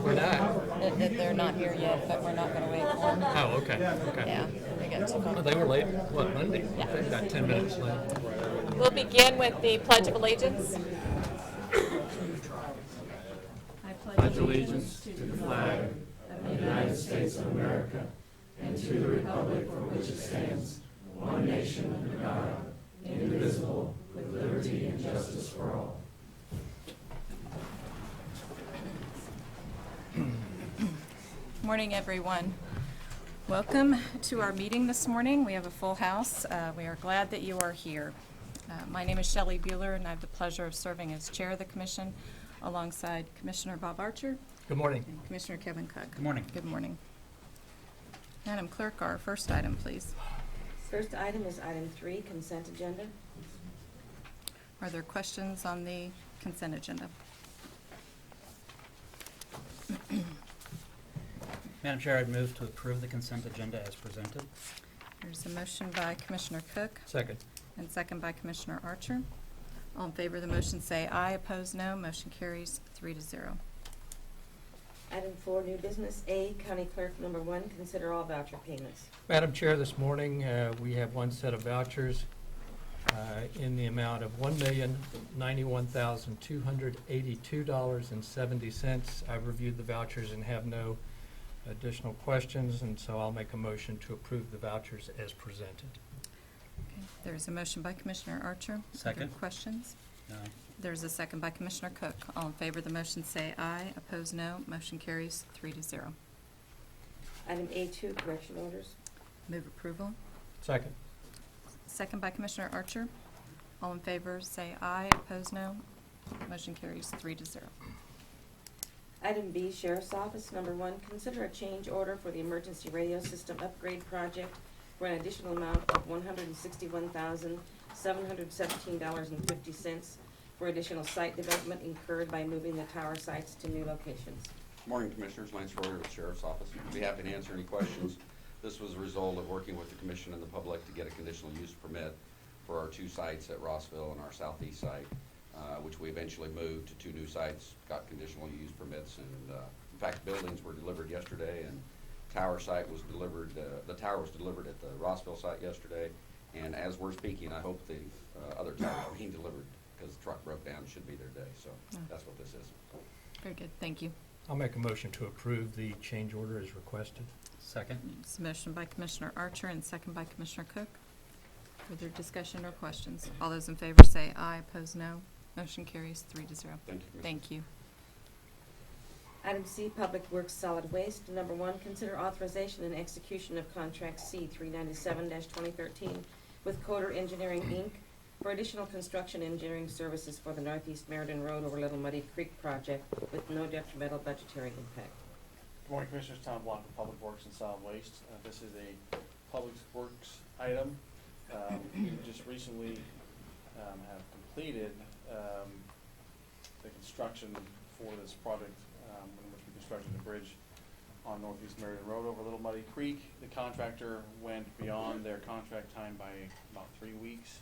We're not. They're not here yet, but we're not going to wait for them. Oh, okay, okay. Yeah, they got to Oh, come. they were late, what, Monday? Yeah. They've got 10 minutes late. We'll begin with the Pledge of Allegiance. I pledge allegiance to the flag of the United States of America and to the republic for which it stands, one nation under God, indivisible, with liberty and justice for all. Morning, everyone. Welcome to our meeting this morning. We have a full house. We are glad that you are here. My name is Shelley Bueller, and I have the pleasure of serving as chair of the commission alongside Commissioner Bob Archer Good morning. and Commissioner Kevin Cook. Good morning. Good morning. Madam Clerk, our first item, please. First item is item 3, consent agenda. Are there questions on the consent agenda? Madam Chair, I'd move to approve the consent agenda as presented. There's a motion by Commissioner Cook Second. and second by Commissioner Archer. All in favor of the motion say aye, opposed no. Motion carries 3-0. Item 4, new business. A, County Clerk number 1, consider all voucher payments. Madam Chair, this morning, we have one set of vouchers in the amount of $1,091,282.70. I've reviewed the vouchers and have no additional questions, and so I'll make a motion to approve the vouchers as presented. Okay. There's a motion by Commissioner Archer. Are there Second. questions? No. There's a second by Commissioner Cook. All in favor of the motion say aye, opposed no. Motion carries 3-0. Item A2, correction orders. Move approval. Second. Second by Commissioner Archer. All in favor say aye, opposed no. Motion carries 3-0. Item B, Sheriff's Office number 1, consider a change order for the emergency radio system upgrade project for an additional amount of $161,717.50 for additional site development incurred by moving the tower sites to new locations. Morning, Commissioners. Lance Royer with the Sheriff's Office. I'd be happy to answer any questions. This was a result of working with the Commission and the public to get a conditional use permit for our 2 sites at Rossville and our southeast site, which we eventually moved to 2 new sites, got conditional use permits, and in fact, buildings were delivered yesterday, and tower site was delivered, the tower was delivered at the Rossville site yesterday, and as we're speaking, I hope the other tower is being delivered because the truck broke down, should be there today, so that's what this is. Very good. Thank you. I'll make a motion to approve the change order as requested. Second. It's a motion by Commissioner Archer and second by Commissioner Cook. Further discussion or questions? All those in favor say aye, opposed no. Motion carries 3-0. Thank you, Commissioner. Thank you. Item C, Public Works Solid Waste number 1, consider authorization and execution of contract C 397-2013 with Coder Engineering, Inc. for additional construction engineering services for the Northeast Meriden Road over Little Muddy Creek project with no detrimental budgetary impact. Good morning, Commissioners. Tom Block of Public Works and Solid Waste. This is a Public Works item. We just recently have completed the construction for this project in which we constructed the bridge on Northeast Meriden Road over Little Muddy Creek. The contractor went beyond their contract time by about 3 weeks.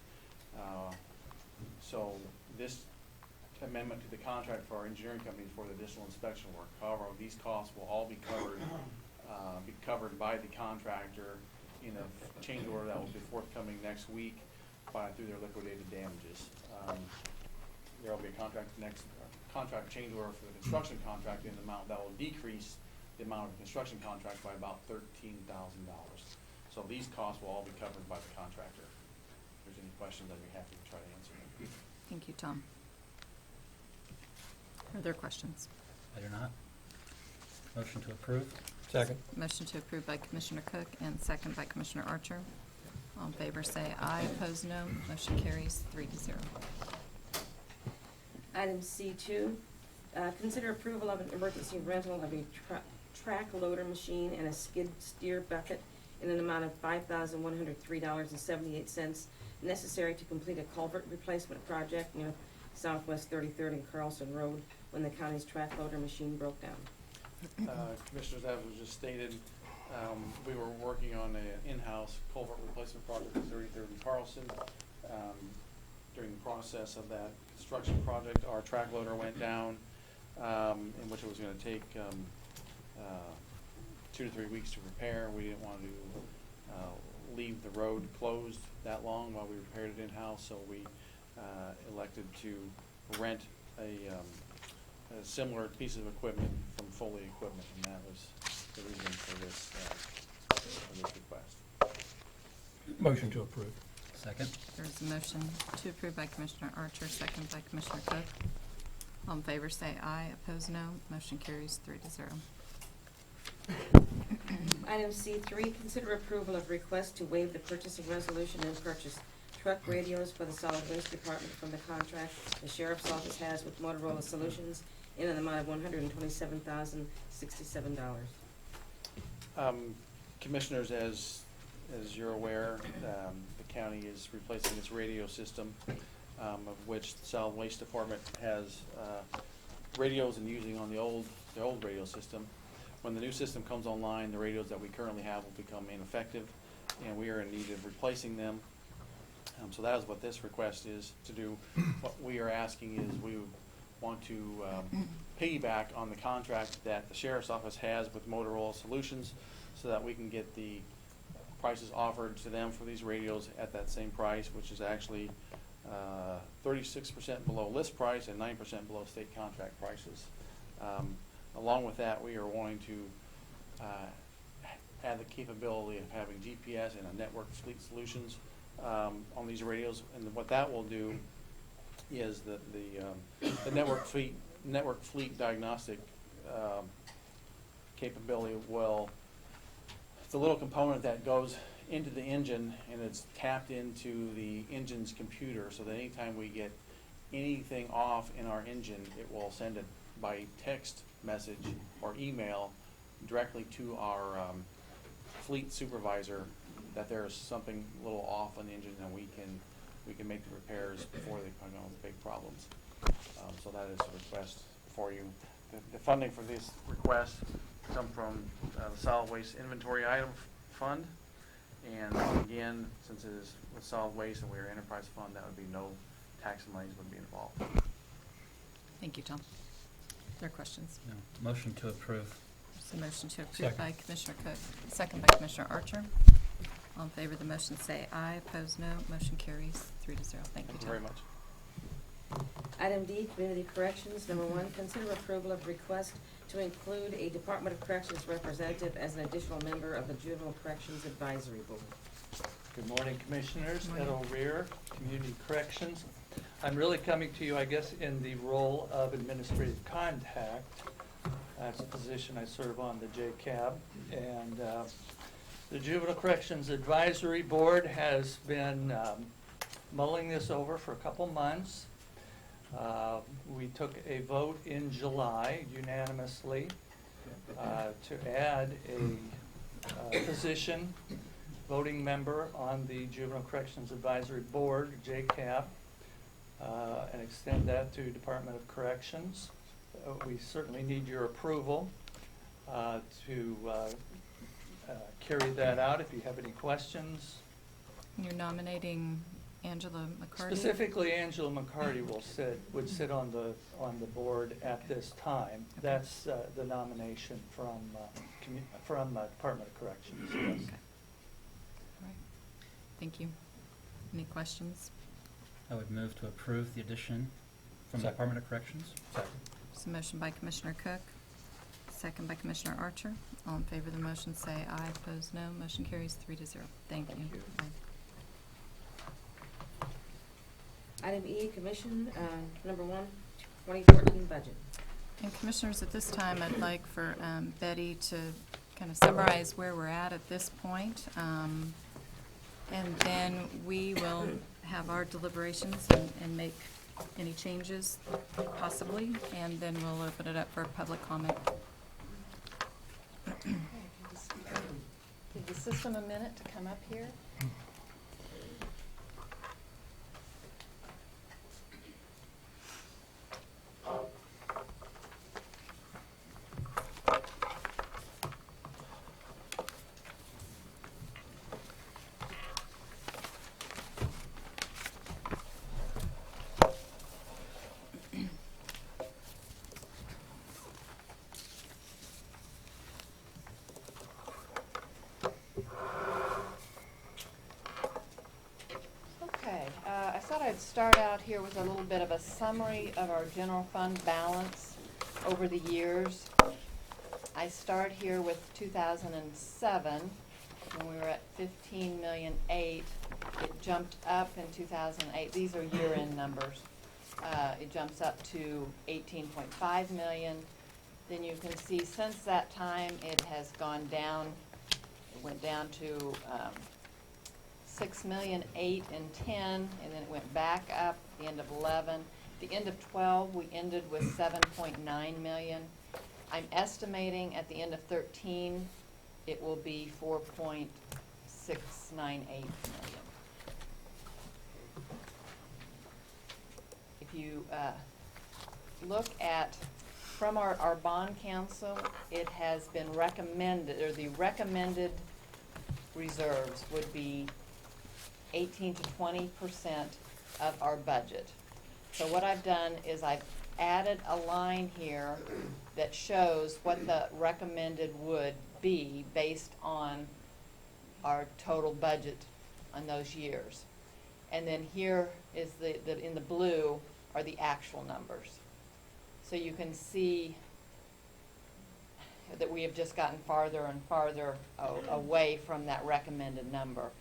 So this amendment to the contract for our engineering company for the additional inspection work. However, these costs will all be covered by the contractor in a change order that will be forthcoming next week through their liquidated damages. There will be a contract change order for the construction contract in the amount that will decrease the amount of the construction contract by about $13,000. So these costs will all be covered by the contractor. If there's any questions, I'd be happy to try to answer them. Thank you, Tom. Are there questions? I do not. Motion to approve. Second. Motion to approve by Commissioner Cook and second by Commissioner Archer. All in favor say aye, opposed no. Motion carries 3-0. Item C2, consider approval of an emergency rental of a track loader machine and a skid steer bucket in an amount of $5,103.78 necessary to complete a culvert replacement project near Southwest 33rd and Carlson Road when the county's track loader machine broke down. Commissioners, as was just stated, we were working on an in-house culvert replacement project at 33rd and Carlson. During the process of that construction project, our track loader went down. in which it was gonna take 2 to 3 weeks to repair. We didn't want to leave the road closed that long while we repaired it in-house, so we elected to rent a similar piece of equipment from Foley Equipment, and that was the reason for this request. Motion to approve. Second. There's a motion to approve by Commissioner Archer, second by Commissioner Cook. All in favor say aye, opposed no. Motion carries 3-0. Item C3, consider approval of request to waive the purchasing resolution and purchase truck radios for the solid waste department from the contract the sheriff's office has with Motorola Solutions in an amount of $127,067. Commissioners, as you're aware, the county is replacing its radio system, of which the solid waste department has radios and using on the old radio system. When the new system comes online, the radios that we currently have will become ineffective, and we are in need of replacing them. So that is what this request is to do. What we are asking is we want to piggyback on the contract that the sheriff's office has with Motorola Solutions, so that we can get the prices offered to them for these radios at that same price, which is actually 36% below list price and 9% below state contract prices. Along with that, we are wanting to add the capability of having GPS and a network fleet solutions on these radios, and what that will do is the network fleet diagnostic capability will. It's a little component that goes into the engine, and it's tapped into the engine's computer, so that anytime we get anything off in our engine, it will send it by text message or email directly to our fleet supervisor that there's something a little off on the engine, and we can make the repairs before they come on with big problems. So that is a request for you. The funding for this request come from the solid waste inventory item fund, and again, since it is with solid waste and we are enterprise fund, that would be no tax monies would be involved. Thank you, Tom. Are there questions? No. Motion to approve. There's a motion to approve Second. by Commissioner Cook, second by Commissioner Archer. All in favor of the motion say aye, opposed no. Motion carries 3-0. Thank you, Thank you Tom. very much. Item D, Community Corrections. Number 1, consider approval of request to include a Department of Corrections representative as an additional member of the Juvenile Corrections Advisory Board. Good morning, Commissioners. Good Ed morning. O'Rear, Community Corrections. I'm really coming to you, I guess, in the role of administrative contact. That's a position I serve on the JCAB. And the Juvenile Corrections Advisory Board has been mulling this over for a couple months. We took a vote in July unanimously to add a position, voting member on the Juvenile Corrections Advisory Board, JCAP, and extend that to Department of Corrections. We certainly need your approval to carry that out if you have any questions. You're nominating Angela McCarty? Specifically, Angela McCarty would sit on the board at this time. That's the nomination from Department of Corrections. Yes. Okay. All right. Thank you. Any questions? I would move to approve the addition from the Second. Department of Corrections. Second. There's a motion by Commissioner Cook, second by Commissioner Archer. All in favor of the motion say aye, opposed no. Motion carries 3-0. Thank you. Thank you. Bye. Item E, Commission, number 1, 2014 budget. And Commissioners, at this time, I'd like for Betty to kind of summarize where we're at this point. And then we will have our deliberations and make any changes possibly, and then we'll open it up for public comment. Give the system a minute to come up here. I'd start out here with a little bit of a summary of our general fund balance over the years. I start here with 2007, when we were at 15,000,008. It jumped up in 2008. These are year-end numbers. It jumps up to 18.5 million. Then you can see since that time it has gone down. It went down to 6,000,008 and 10, and then it went back up at the end of 11. At the end of 12, we ended with 7.9 million. I'm estimating at the end of 13, it will be 4.698 million. If you look at, from our bond council, it has been recommended, or the recommended reserves would be 18 to 20% of our budget. So what I've done is I've added a line here that shows what the recommended would be based on our total budget on those years. And then here is in the blue are the actual numbers. So you can see that we have just gotten farther and farther away from that recommended number.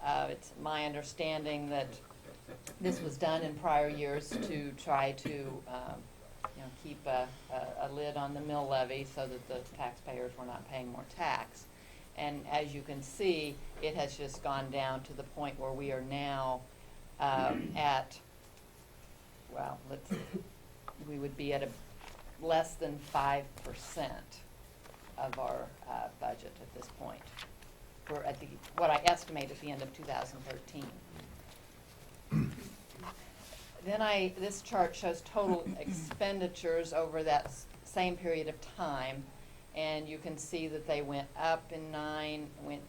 It's my understanding that this was done in prior years to try to keep a lid on the mill levy so that the taxpayers were not paying more tax. And as you can see, it has just gone down to the point where we are now at, well, we would be at a less than 5% of our budget at this point. We're at what I estimate at the end of 2013. Then this chart shows total expenditures over that same period of time, and you can see that they went up in 9, went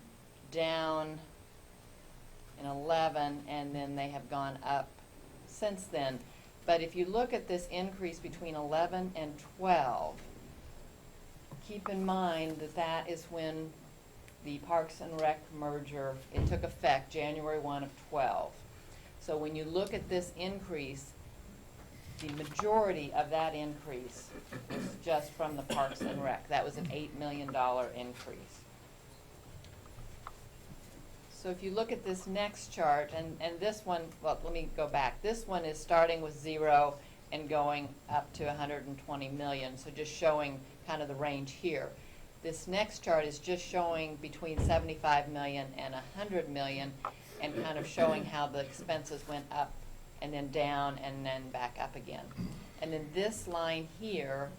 down in 11, and then they have gone up since then. But if you look at this increase between 11 and 12, keep in mind that that is when the Parks and Rec merger, it took effect January 1 of 12. So when you look at this increase, the majority of that increase was just from the Parks and Rec. That was an $8 million increase. So if you look at this next chart, and this one, well, let me go back. This one is starting with 0 and going up to 120 million, so just showing kind of the range here. This next chart is just showing between 75 million and 100 million, and kind of showing how the expenses went up and then down and then back up again. And then this line here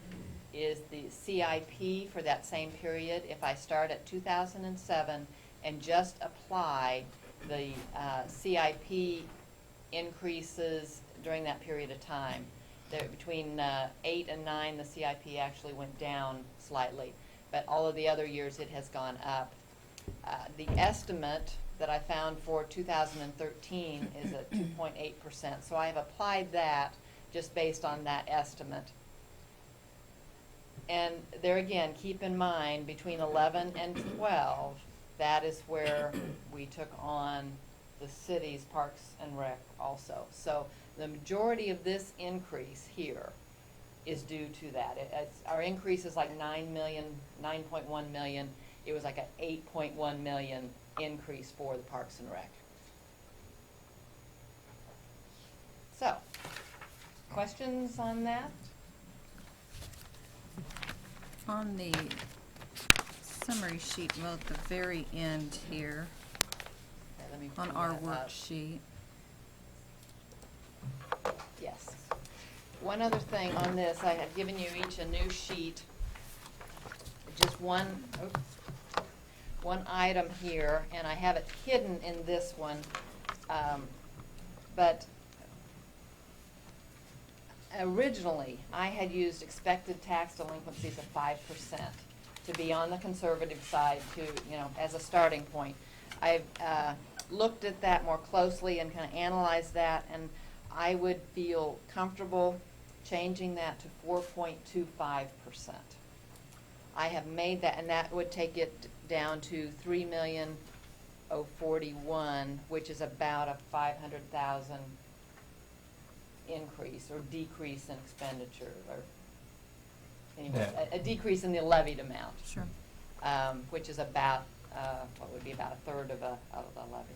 is the CIP for that same period. If I start at 2007 and just apply the CIP increases during that period of time, between 8 and 9, the CIP actually went down slightly, but all of the other years it has gone up. The estimate that I found for 2013 is at 2.8%. So I have applied that just based on that estimate. And there again, keep in mind, between 11 and 12, that is where we took on the city's Parks and Rec also. So the majority of this increase here is due to that. Our increase is like 9.1 million. It was like an 8.1 million increase for the Parks and Rec. So, questions on that? On the summary sheet, well, at the very end here, Okay, let me on pull our that up. worksheet. Yes. One other thing on this, I have given you each a new sheet. Just one item here, and I have it hidden in this one. But originally, I had used expected tax delinquencies of 5% to be on the conservative side as a starting point. I've looked at that more closely and kind of analyzed that, and I would feel comfortable changing that to 4.25%. I have made that, and that would take it down to 3,041,000, which is about a $500,000 increase or decrease in expenditure, or anyway, a decrease in the levied amount. Sure. Which is about, what would be about a third of the levy.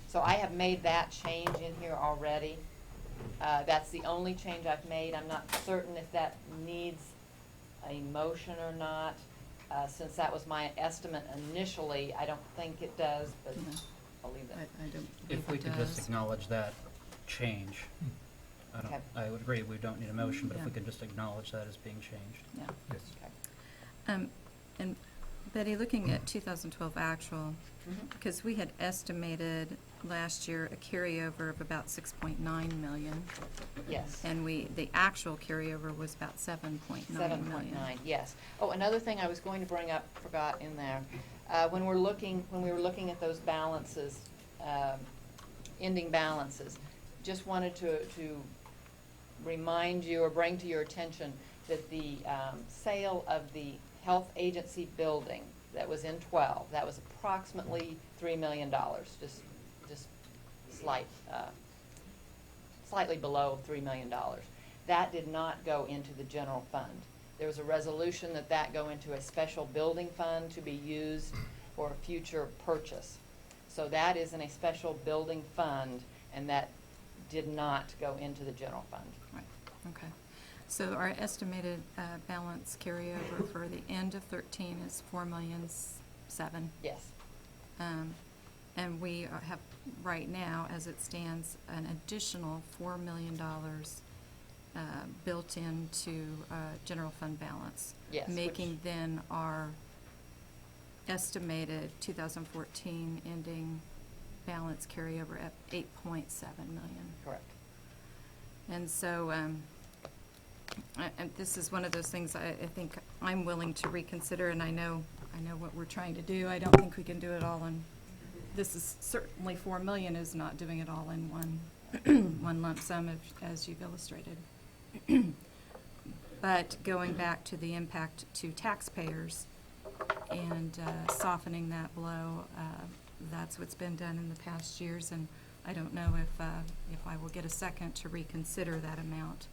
So I have made that change in here already. That's the only change I've made. I'm not certain if that needs a motion or not. Since that was my estimate initially, I don't think it does, but No. I'll leave that. I don't If believe we it could just does. acknowledge that change. Okay. I would agree, we don't need a motion, but if we Yeah. could just acknowledge that as being changed. Yeah. Yes. Okay. And Betty, looking at 2012 actual, Mhm. because we had estimated last year a carryover of about 6.9 million, Yes. and the actual carryover was about 7.9 million. 7.9, yes. Oh, another thing I was going to bring up, forgot in there. When we were looking at those balances, ending balances, just wanted to remind you or bring to your attention that the sale of the health agency building that was in 12, that was approximately $3 million, just slightly below $3 million. That did not go into the general fund. There was a resolution that go into a special building fund to be used for a future purchase. So that is in a special building fund, and that did not go into the general fund. Right, okay. So our estimated balance carryover for the end of 13 is 4,000,007. Yes. And we have, right now, as it stands, an additional $4 million built into general fund balance. Yes, Making which- then our estimated 2014 ending balance carryover at 8.7 million. Correct. And so, and this is one of those things I think I'm willing to reconsider, and I know what we're trying to do. I don't think we can do it all in, this is certainly 4 million is not doing it all in one lump sum, as you've illustrated. But going back to the impact to taxpayers and softening that blow, that's what's been done in the past years, and I don't know if I will get a second to reconsider that amount.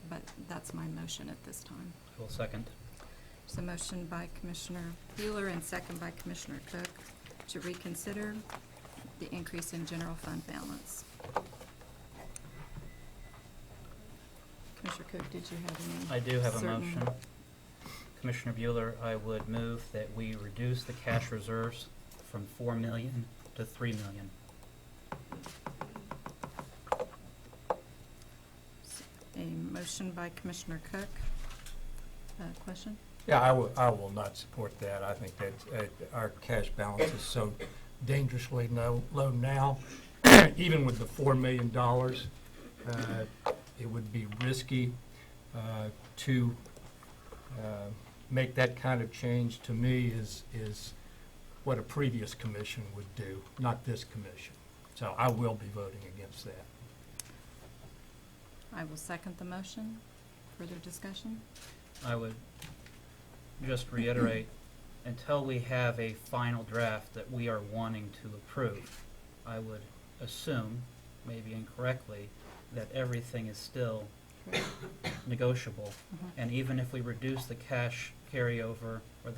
But that's my motion at this time. I will second. There's a motion by Commissioner Bueller and second by Commissioner Cook to reconsider the increase in general fund balance. Commissioner Cook, did you have any? I do have a certain- motion. Commissioner Bueller, I would move that we reduce the cash reserves from 4 million to 3 million. A motion by Commissioner Cook. Question? Yeah, I will not support that. I think that our cash balance is so dangerously low now. Even with the $4 million, it would be risky to make that kind of change. To me, is what a previous commission would do, not this commission. So I will be voting against that. I will second the motion. Further discussion? I would just reiterate, until we have a final draft that we are wanting to approve, I would assume, maybe incorrectly, that everything is still negotiable. Mhm. And even if we reduce the cash carryover or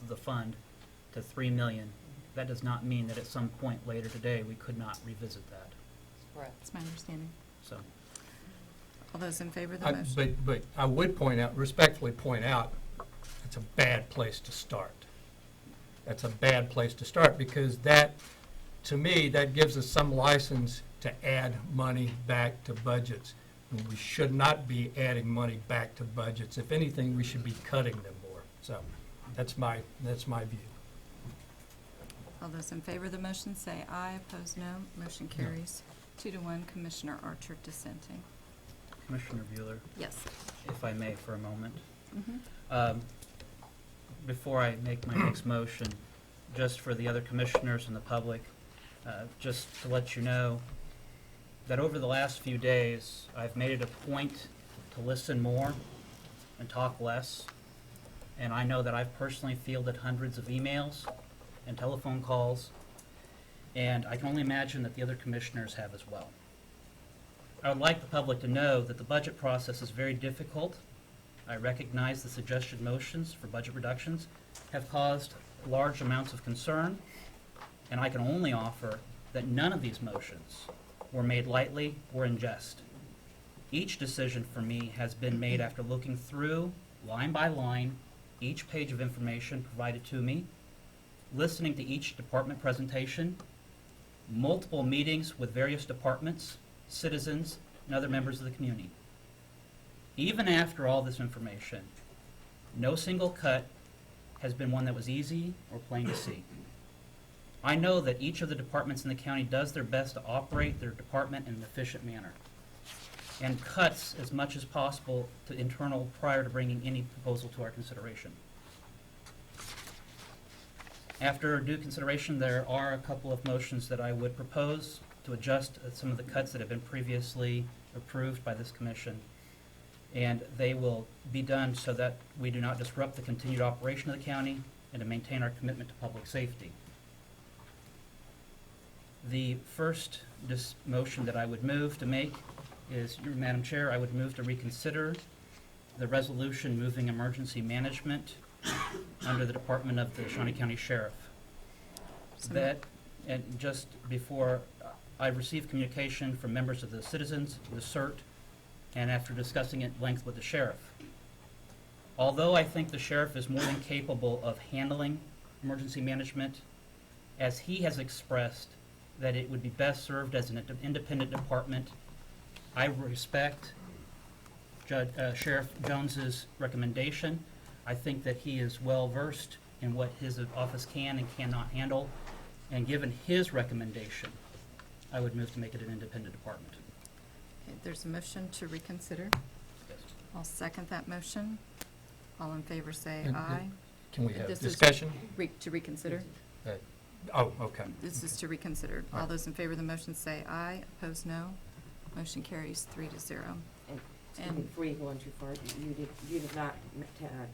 the fund to 3 million, that does not mean that at some point later today, we could not revisit that. That's correct. That's my understanding. So, All those in favor of the motion? But I would respectfully point out, it's a bad place to start. That's a bad place to start, because that, to me, that gives us some license to add money back to budgets. And we should not be adding money back to budgets. If anything, we should be cutting them more. So that's my view. All those in favor of the motion say aye. Opposed, no. Motion carries 2-1. Commissioner Archer dissenting. Commissioner Bueller, Yes. if I may for a moment. Mhm. Before I make my next motion, just for the other commissioners and the public, just to let you know that over the last few days, I've made it a point to listen more and talk less. And I know that I've personally fielded hundreds of emails and telephone calls, and I can only imagine that the other commissioners have as well. I would like the public to know that the budget process is very difficult. I recognize the suggested motions for budget reductions have caused large amounts of concern, and I can only offer that none of these motions were made lightly or in jest. Each decision for me has been made after looking through, line by line, each page of information provided to me, listening to each department presentation, multiple meetings with various departments, citizens, and other members of the community. Even after all this information, no single cut has been one that was easy or plain to see. I know that each of the departments in the county does their best to operate their department in an efficient manner and cuts as much as possible to internal prior to bringing any proposal to our consideration. After due consideration, there are a couple of motions that I would propose to adjust some of the cuts that have been previously approved by this commission. And they will be done so that we do not disrupt the continued operation of the county and to maintain our commitment to public safety. The first motion that I would move to make is, Madam Chair, I would move to reconsider the resolution moving emergency management under the Department of the Shawnee County Sheriff. That, and just before, I received communication from members of the citizens, the CERT, and after discussing it at length with the sheriff. Although I think the sheriff is more than capable of handling emergency management, as he has expressed that it would be best served as an independent department, I respect Sheriff Jones's recommendation. I think that he is well-versed in what his office can and cannot handle, and given his recommendation, I would move to make it an independent department. Okay, there's a motion to reconsider. Yes. I'll second that motion. All in favor say And- aye. Can we have This is discussion? To reconsider? Oh, okay. This is to reconsider. All All right. those in favor of the motion say aye. Opposed, no. Motion carries 3-0. Excuse me, before you go on too far, you did not,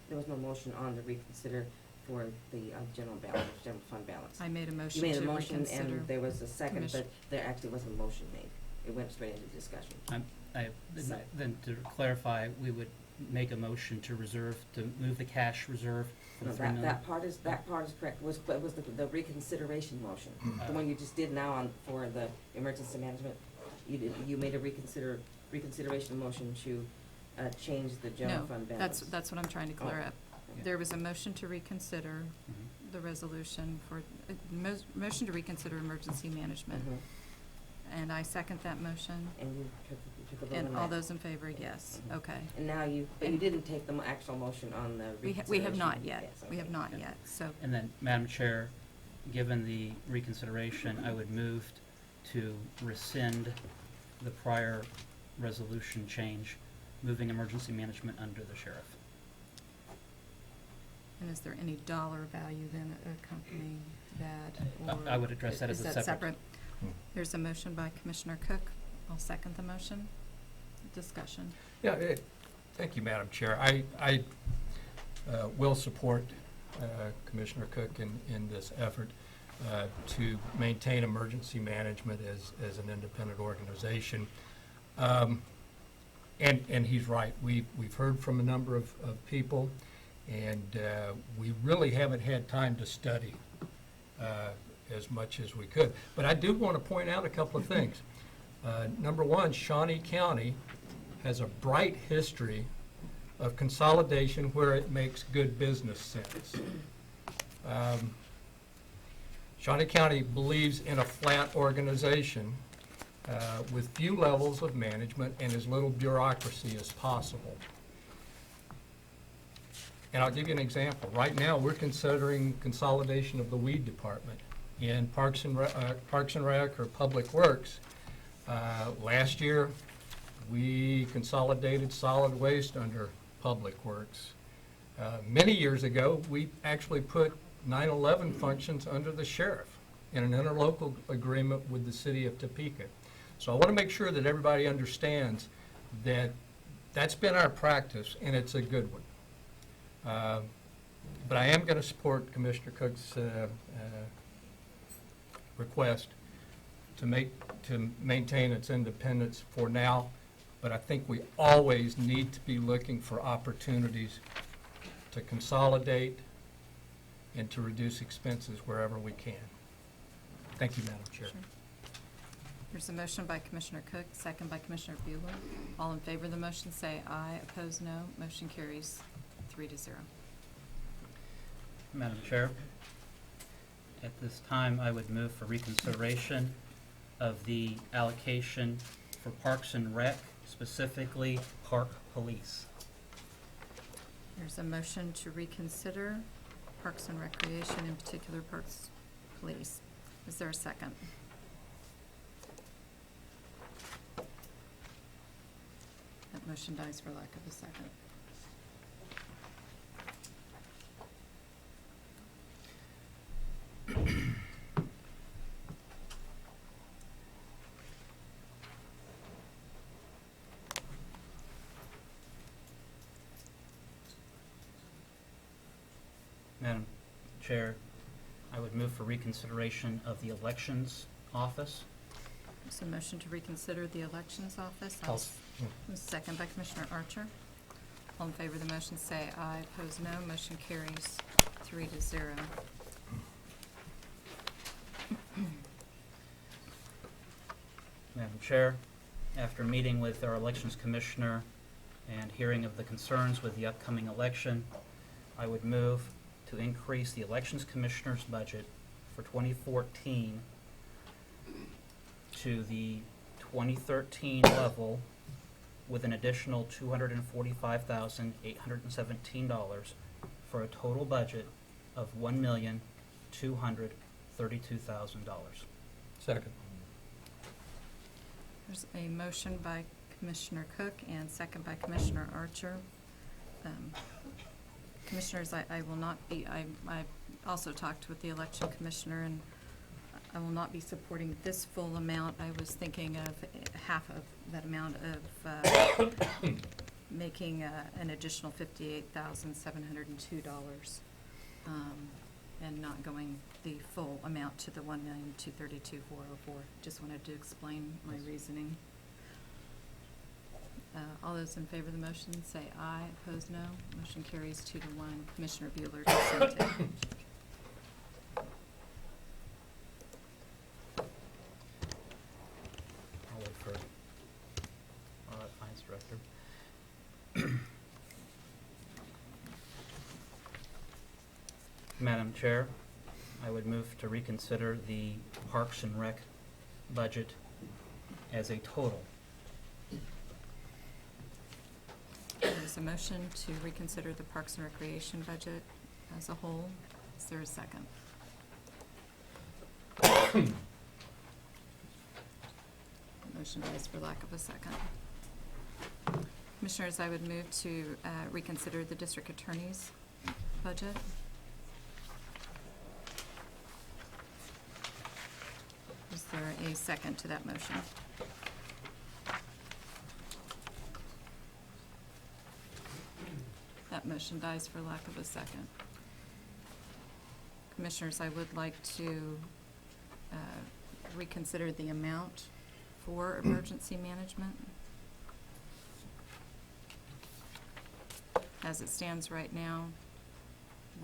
there was no motion on the reconsider for the general balance, general fund balance. I made a You motion made to a motion reconsider. and there was a second, Commission- but there actually wasn't a motion made. It went straight into discussion. Then to clarify, we would make a motion to reserve, to move the cash reserve for No, the $3 million. that part is correct. Was the reconsideration motion, the one you just did now on, for the emergency management? You made a reconsideration motion to, change the general No, fund balance. that's what I'm trying to clear Oh, up. okay. There was a motion to reconsider Mhm. the resolution for, motion to reconsider emergency management. Mhm. And I second that motion. And you took a vote on that. And all those in favor, yes. Mhm. Okay. And now but you and- didn't take the actual motion on the We reconsideration? have not yet. Yes, We have okay. not Yeah. yet, so. And then, Madam Chair, given the reconsideration, I would move to rescind the prior resolution change, moving emergency management under the sheriff. And is there any dollar value then accompanying that? I would address that as a Is that separate- separate? There's a motion by Commissioner Cook. I'll second the motion. Discussion. Yeah, thank you, Madam Chair. I will support Commissioner Cook in this effort to maintain emergency management as an independent organization. And he's right. We've heard from a number of people, and we really haven't had time to study as much as we could. But I do want to point out a couple of things. Number one, Shawnee County has a bright history of consolidation where it makes good business sense. Shawnee County believes in a flat organization with few levels of management and as little bureaucracy as possible. And I'll give you an example. Right now, we're considering consolidation of the weed department in Parks and Rec or Public Works. Last year, we consolidated solid waste under Public Works. Many years ago, we actually put 9/11 functions under the sheriff in an interlocal agreement with the city of Topeka. So I want to make sure that everybody understands that that's been our practice, and it's a good one. But I am going to support Commissioner Cook's request to maintain its independence for now, but I think we always need to be looking for opportunities to consolidate and to reduce expenses wherever we can. Thank you, Madam Chair. Sure. There's a motion by Commissioner Cook, second by Commissioner Bueller. All in favor of the motion, say aye. Opposed, no. Motion carries 3-0. Madam Chair, at this time, I would move for reconsideration of the allocation for Parks and Rec, specifically Park Police. There's a motion to reconsider Parks and Recreation, in particular Parks Police. Is there a second? That motion dies for lack of a second. Madam Chair, I would move for reconsideration of the Elections Office. There's a motion to reconsider the Elections Office. Second by Commissioner Archer. All in favor of the motion, say aye. Opposed, no. Motion carries 3-0. Madam Chair, after meeting with our Elections Commissioner and hearing of the concerns with the upcoming election, I would move to increase the Elections Commissioner's budget for 2014 to the 2013 level with an additional $245,817 for a total budget of $1,232,000. Second. There's a motion by Commissioner Cook and second by Commissioner Archer. Commissioners, I will not be, I also talked with the election commissioner, and I will not be supporting this full amount. I was thinking of half of that amount of making an additional $58,702, and not going the full amount to the $1,232,404. Just wanted to explain my reasoning. All those in favor of the motion say aye. Opposed, no. Motion carries 2-1. Commissioner Bueller dissented. I'll wait for Finance Director. Madam Chair, I would move to reconsider the Parks and Rec budget as a total. There's a motion to reconsider the Parks and Recreation budget as a whole. Is there a second? Motion dies for lack of a second. Commissioners, I would move to reconsider the district attorney's budget. Is there a second to that motion? That motion dies for lack of a second. Commissioners, I would like to reconsider the amount for emergency management. As it stands right now,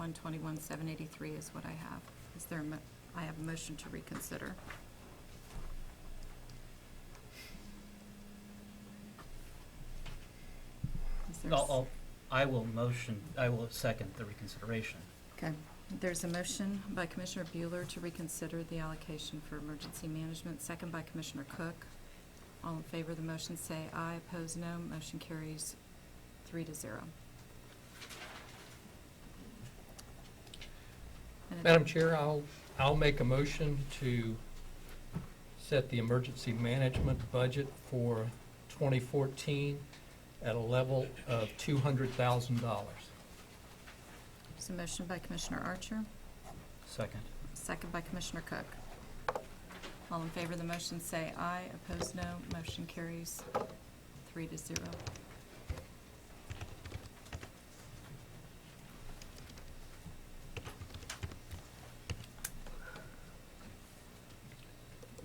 $121,783 is what I have. Is there I have a motion to reconsider. Is there I will second the reconsideration. Okay. There's a motion by Commissioner Bueller to reconsider the allocation for emergency management, second by Commissioner Cook. All in favor of the motion say aye. Opposed, no. Motion carries 3-0. Madam Chair, I'll make a motion to set the emergency management budget for 2014 at a level of $200,000. There's a motion by Commissioner Archer, Second. second by Commissioner Cook. All in favor of the motion say aye. Opposed, no. Motion carries 3-0.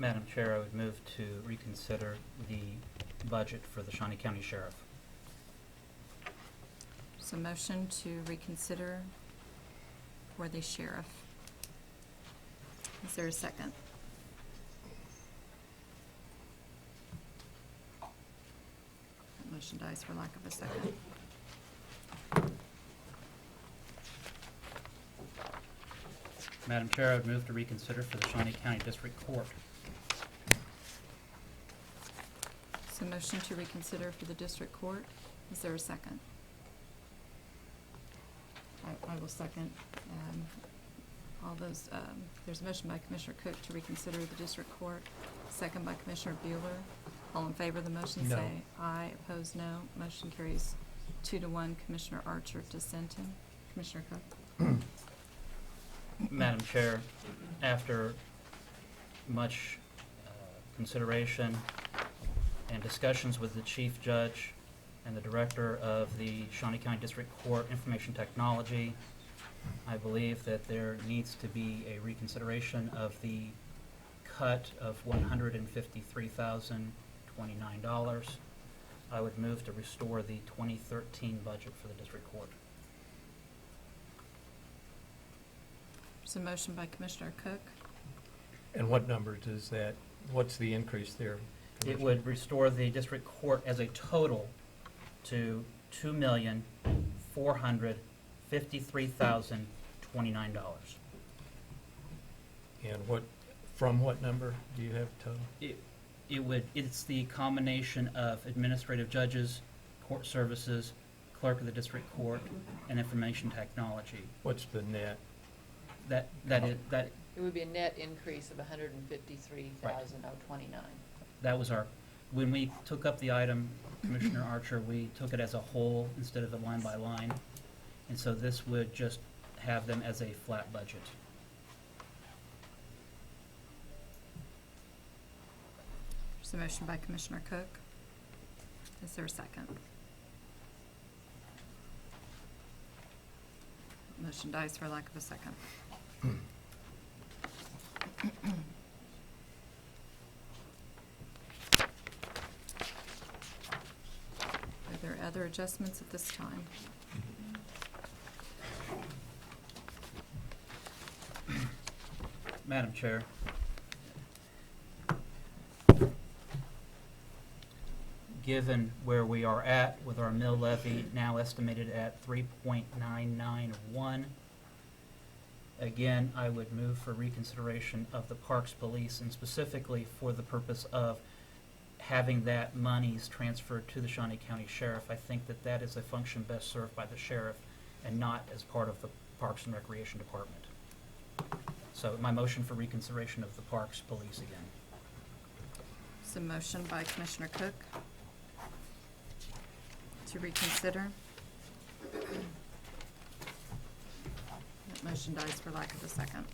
Madam Chair, I would move to reconsider the budget for the Shawnee County Sheriff. So motion to reconsider for the sheriff. Is there a second? That motion dies for lack of a second. Madam Chair, I would move to reconsider for the Shawnee County District Court. So motion to reconsider for the district court. Is there a second? I will second. All those, there's a motion by Commissioner Cook to reconsider the district court, second by Commissioner Bueller. All in favor of the motion No. say aye, opposed no. Motion carries 2-1. Commissioner Archer dissenting. Commissioner Cook? Madam Chair, after much consideration and discussions with the Chief Judge and the Director of the Shawnee County District Court Information Technology, I believe that there needs to be a reconsideration of the cut of $153,029. I would move to restore the 2013 budget for the District Court. There's a motion by Commissioner Cook. And what number does that, what's the increase there? It Commissioner? would restore the district court as a total to $2,453,029. And what, from what number do you have total? It's the combination of administrative judges, court services, clerk of the district court, and information technology. What's the net? That It would be a net increase of $153,029. was our, when we took up the item, Commissioner Archer, we took it as a whole instead of a line by line. And so this would just have them as a flat budget. There's a motion by Commissioner Cook. Is there a second? Motion dies for lack of a second. Are there other adjustments at this time? Madam Chair. Given where we are at with our mill levy now estimated at 3.991, again, I would move for reconsideration of the Parks Police, and specifically for the purpose of having that monies transferred to the Shawnee County Sheriff. I think that that is a function best served by the sheriff and not as part of the Parks and Recreation Department. So my motion for reconsideration of the Parks Police again. There's a motion by Commissioner Cook to reconsider. That motion dies for lack of a second.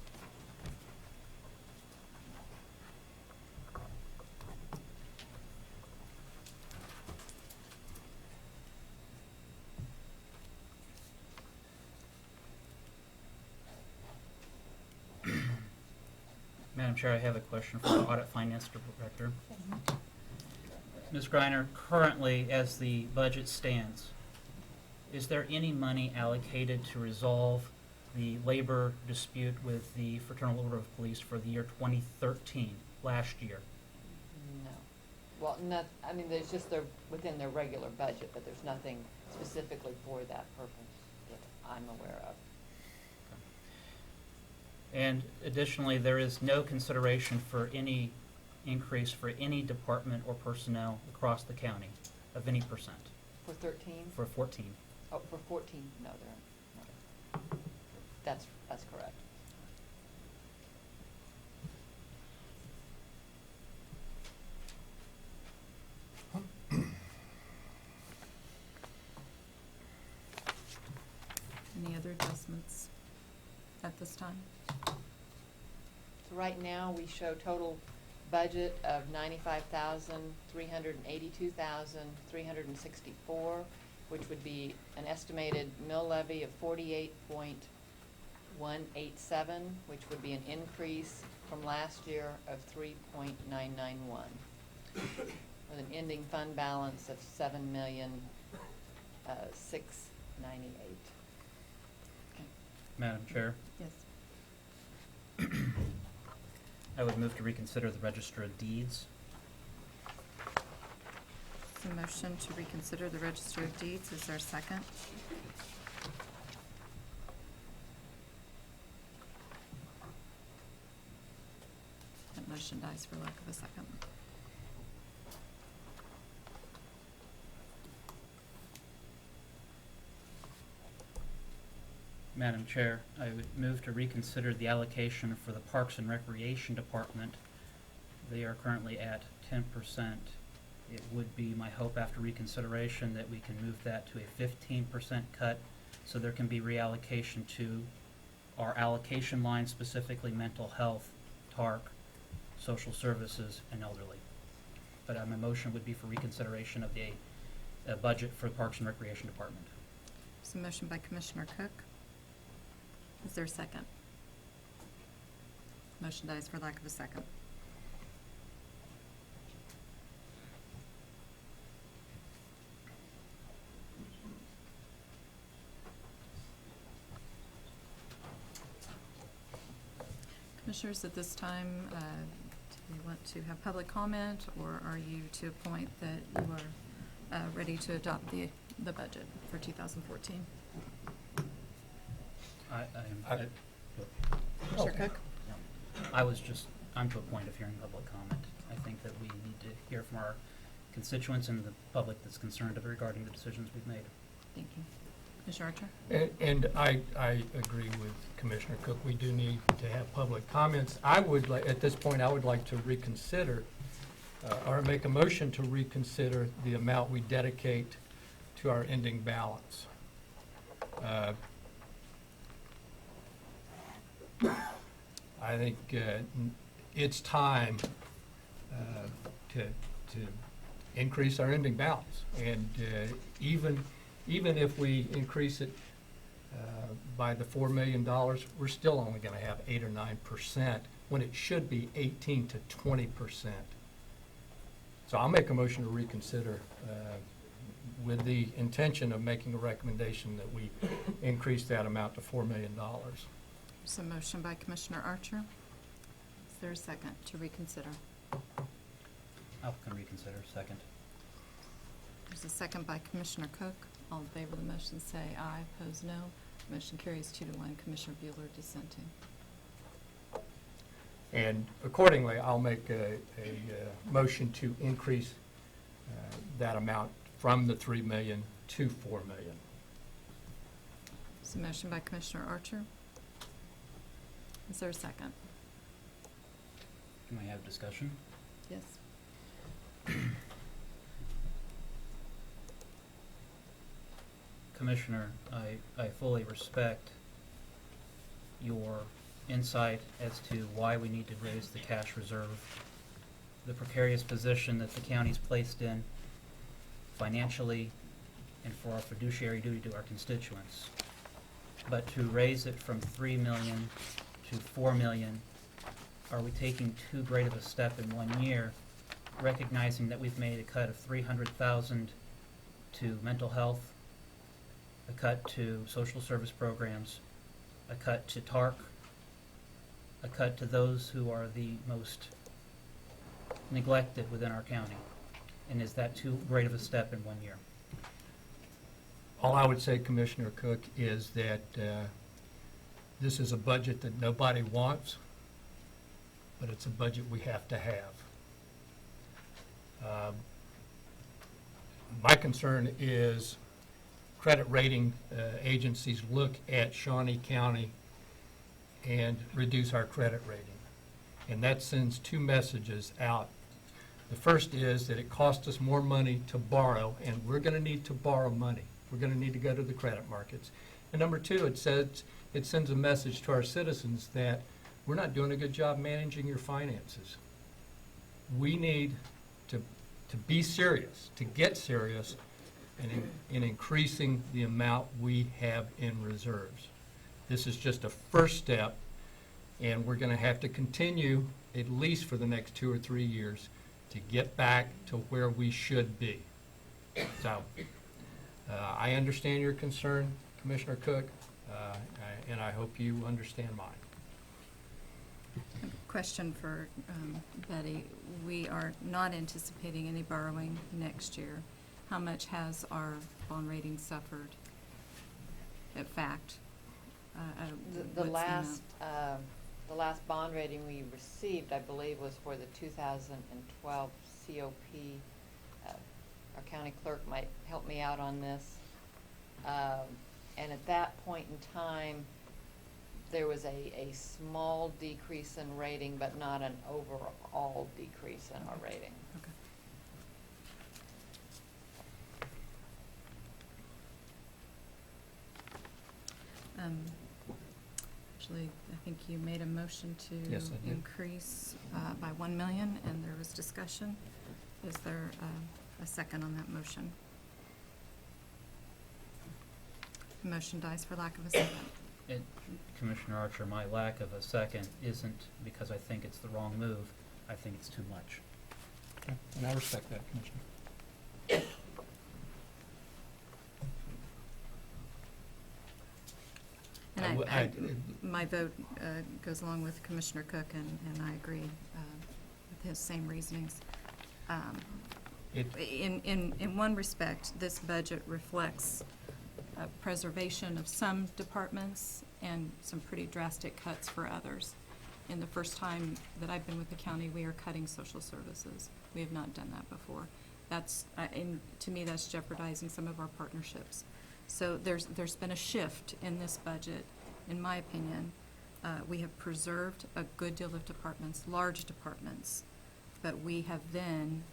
Madam Chair, I have a question for the Audit Finance Director. Ms. Greiner, currently, as the budget stands, is there any money allocated to resolve the labor dispute with the Fraternal Order of Police for the year 2013, last year? No. Well, not, I mean, there's just they're within their regular budget, but there's nothing specifically for that purpose that I'm aware of. And additionally, there is no consideration for any increase for any department or personnel across the county of any percent For 13? for 14. Oh, for 14, no, there aren't. No. That's correct. Any other adjustments at this time? So right now, we show total budget of $95,382,364, which would be an estimated mill levy of 48.1 187, which would be an increase from last year of 3.991, with an ending fund balance of 7,698. Madam Chair, Yes. I would move to reconsider the Register of Deeds. So motion to reconsider the Register of Deeds. Is there a second? That motion dies for lack of a second. Madam Chair, I would move to reconsider the allocation for the Parks and Recreation Department. They are currently at 10%. It would be my hope after reconsideration that we can move that to a 15% cut, so there can be reallocation to our allocation line, specifically mental health, TARC, social services, and elderly. But my motion would be for reconsideration of the budget for the Parks and Recreation Department. So motion by Commissioner Cook. Is there a second? Motion dies for lack of a second. Commissioners, at this time, do you want to have public comment, or are you to a point that you are ready to adopt the budget for 2014? Commissioner Cook? I'm to a point of hearing public comment. I think that we need to hear from our constituents and the public that's concerned regarding the decisions we've made. Thank you. Commissioner Archer? And I agree with Commissioner Cook. We do need to have public comments. I would, at this point, I would like to reconsider, or make a motion to reconsider the amount we dedicate to our ending balance. I think it's time to increase our ending balance. And even if we increase it by the $4 million, we're still only going to have 8 or 9%, when it should be 18 to 20%. So I'll make a motion to reconsider with the intention of making a recommendation that we increase that amount to $4 million. There's a motion by Commissioner Archer. Is there a second to reconsider? I can reconsider. Second. There's a second by Commissioner Cook. All in favor of the motion say aye. Opposed, no. Motion carries 2-1. Commissioner Bueller dissenting. And accordingly, I'll make a motion to increase that amount from the $3 million to $4 million. There's a motion by Commissioner Archer. Is there a second? Can we have discussion? Yes. Commissioner, I fully respect your insight as to why we need to raise the cash reserve, the precarious position that the county's placed in financially and for our fiduciary duty to our constituents. But to raise it from $3 million to $4 million, are we taking too great of a step in 1 year, recognizing that we've made a cut of $300,000 to mental health, a cut to social service programs, a cut to TARC, a cut to those who are the most neglected within our county? And is that too great of a step in 1 year? All I would say, Commissioner Cook, is that this is a budget that nobody wants, but it's a budget we have to have. My concern is credit rating agencies look at Shawnee County and reduce our credit rating. And that sends two messages out. The first is that it costs us more money to borrow, and we're going to need to borrow money. We're going to need to go to the credit markets. And number two, it sends a message to our citizens that we're not doing a good job managing your finances. We need to be serious, to get serious in increasing the amount we have in reserves. This is just a first step, and we're going to have to continue, at least for the next 2 or 3 years, to get back to where we should be. So, I understand your concern, Commissioner Cook, and I hope you understand mine. Question for Betty. We are not anticipating any borrowing next year. How much has our bond rating suffered? In fact, The what's the last bond rating we received, I believe, was for the 2012 COP. Our county clerk might help me out on this. And at that point in time, there was a small decrease in rating, but not an overall decrease in our rating. Okay. Actually, I think you made a motion to Yes, I did. increase by 1 million, and there was discussion. Is there a second on that motion? Motion dies for lack of a second. And Commissioner Archer, my lack of a second isn't because I think it's the wrong move. I think it's too much. Okay, and I respect that, Commissioner. And my vote goes along with Commissioner Cook, and I agree with his same reasonings. In one respect, this budget reflects preservation of some departments and some pretty drastic cuts for others. In the first time that I've been with the county, we are cutting social services. We have not done that before. That's, to me, that's jeopardizing some of our partnerships. So there's been a shift in this budget, in my opinion. We have preserved a good deal of departments, large departments, but we have then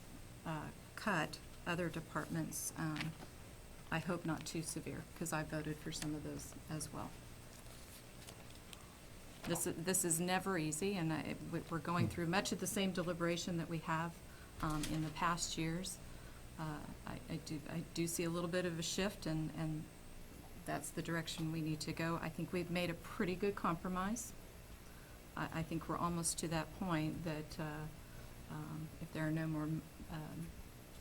cut other departments. I hope not too severe, because I voted for some of those as well. This is never easy, and we're going through much of the same deliberation that we have in the past years. I do see a little bit of a shift, and that's the direction we need to go. I think we've made a pretty good compromise. I think we're almost to that point that if there are no more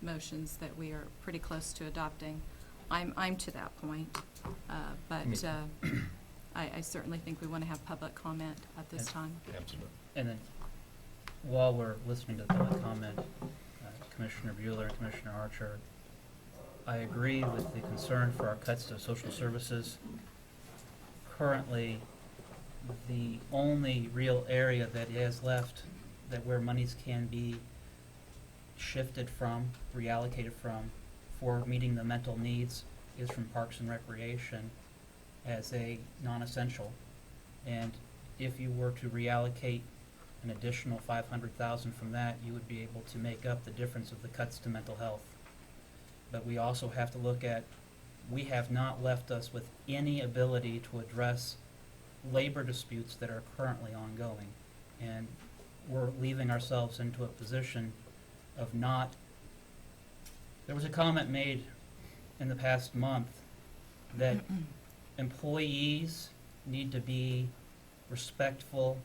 motions, that we are pretty close to adopting. I'm to that point, but I certainly think we want to have public comment at this time. Absolutely. And then, while we're listening to the public comment, Commissioner Bueller and Commissioner Archer, I agree with the concern for our cuts to social services. Currently, the only real area that is left that where monies can be shifted from, reallocated from, for meeting the mental needs is from Parks and Recreation as a non-essential. And if you were to reallocate an additional $500,000 from that, you would be able to make up the difference of the cuts to mental health. But we also have to look at, we have not left us with any ability to address labor disputes that are currently ongoing. And we're leaving ourselves into a position of not. There was a comment made in the past month that employees need to be respectful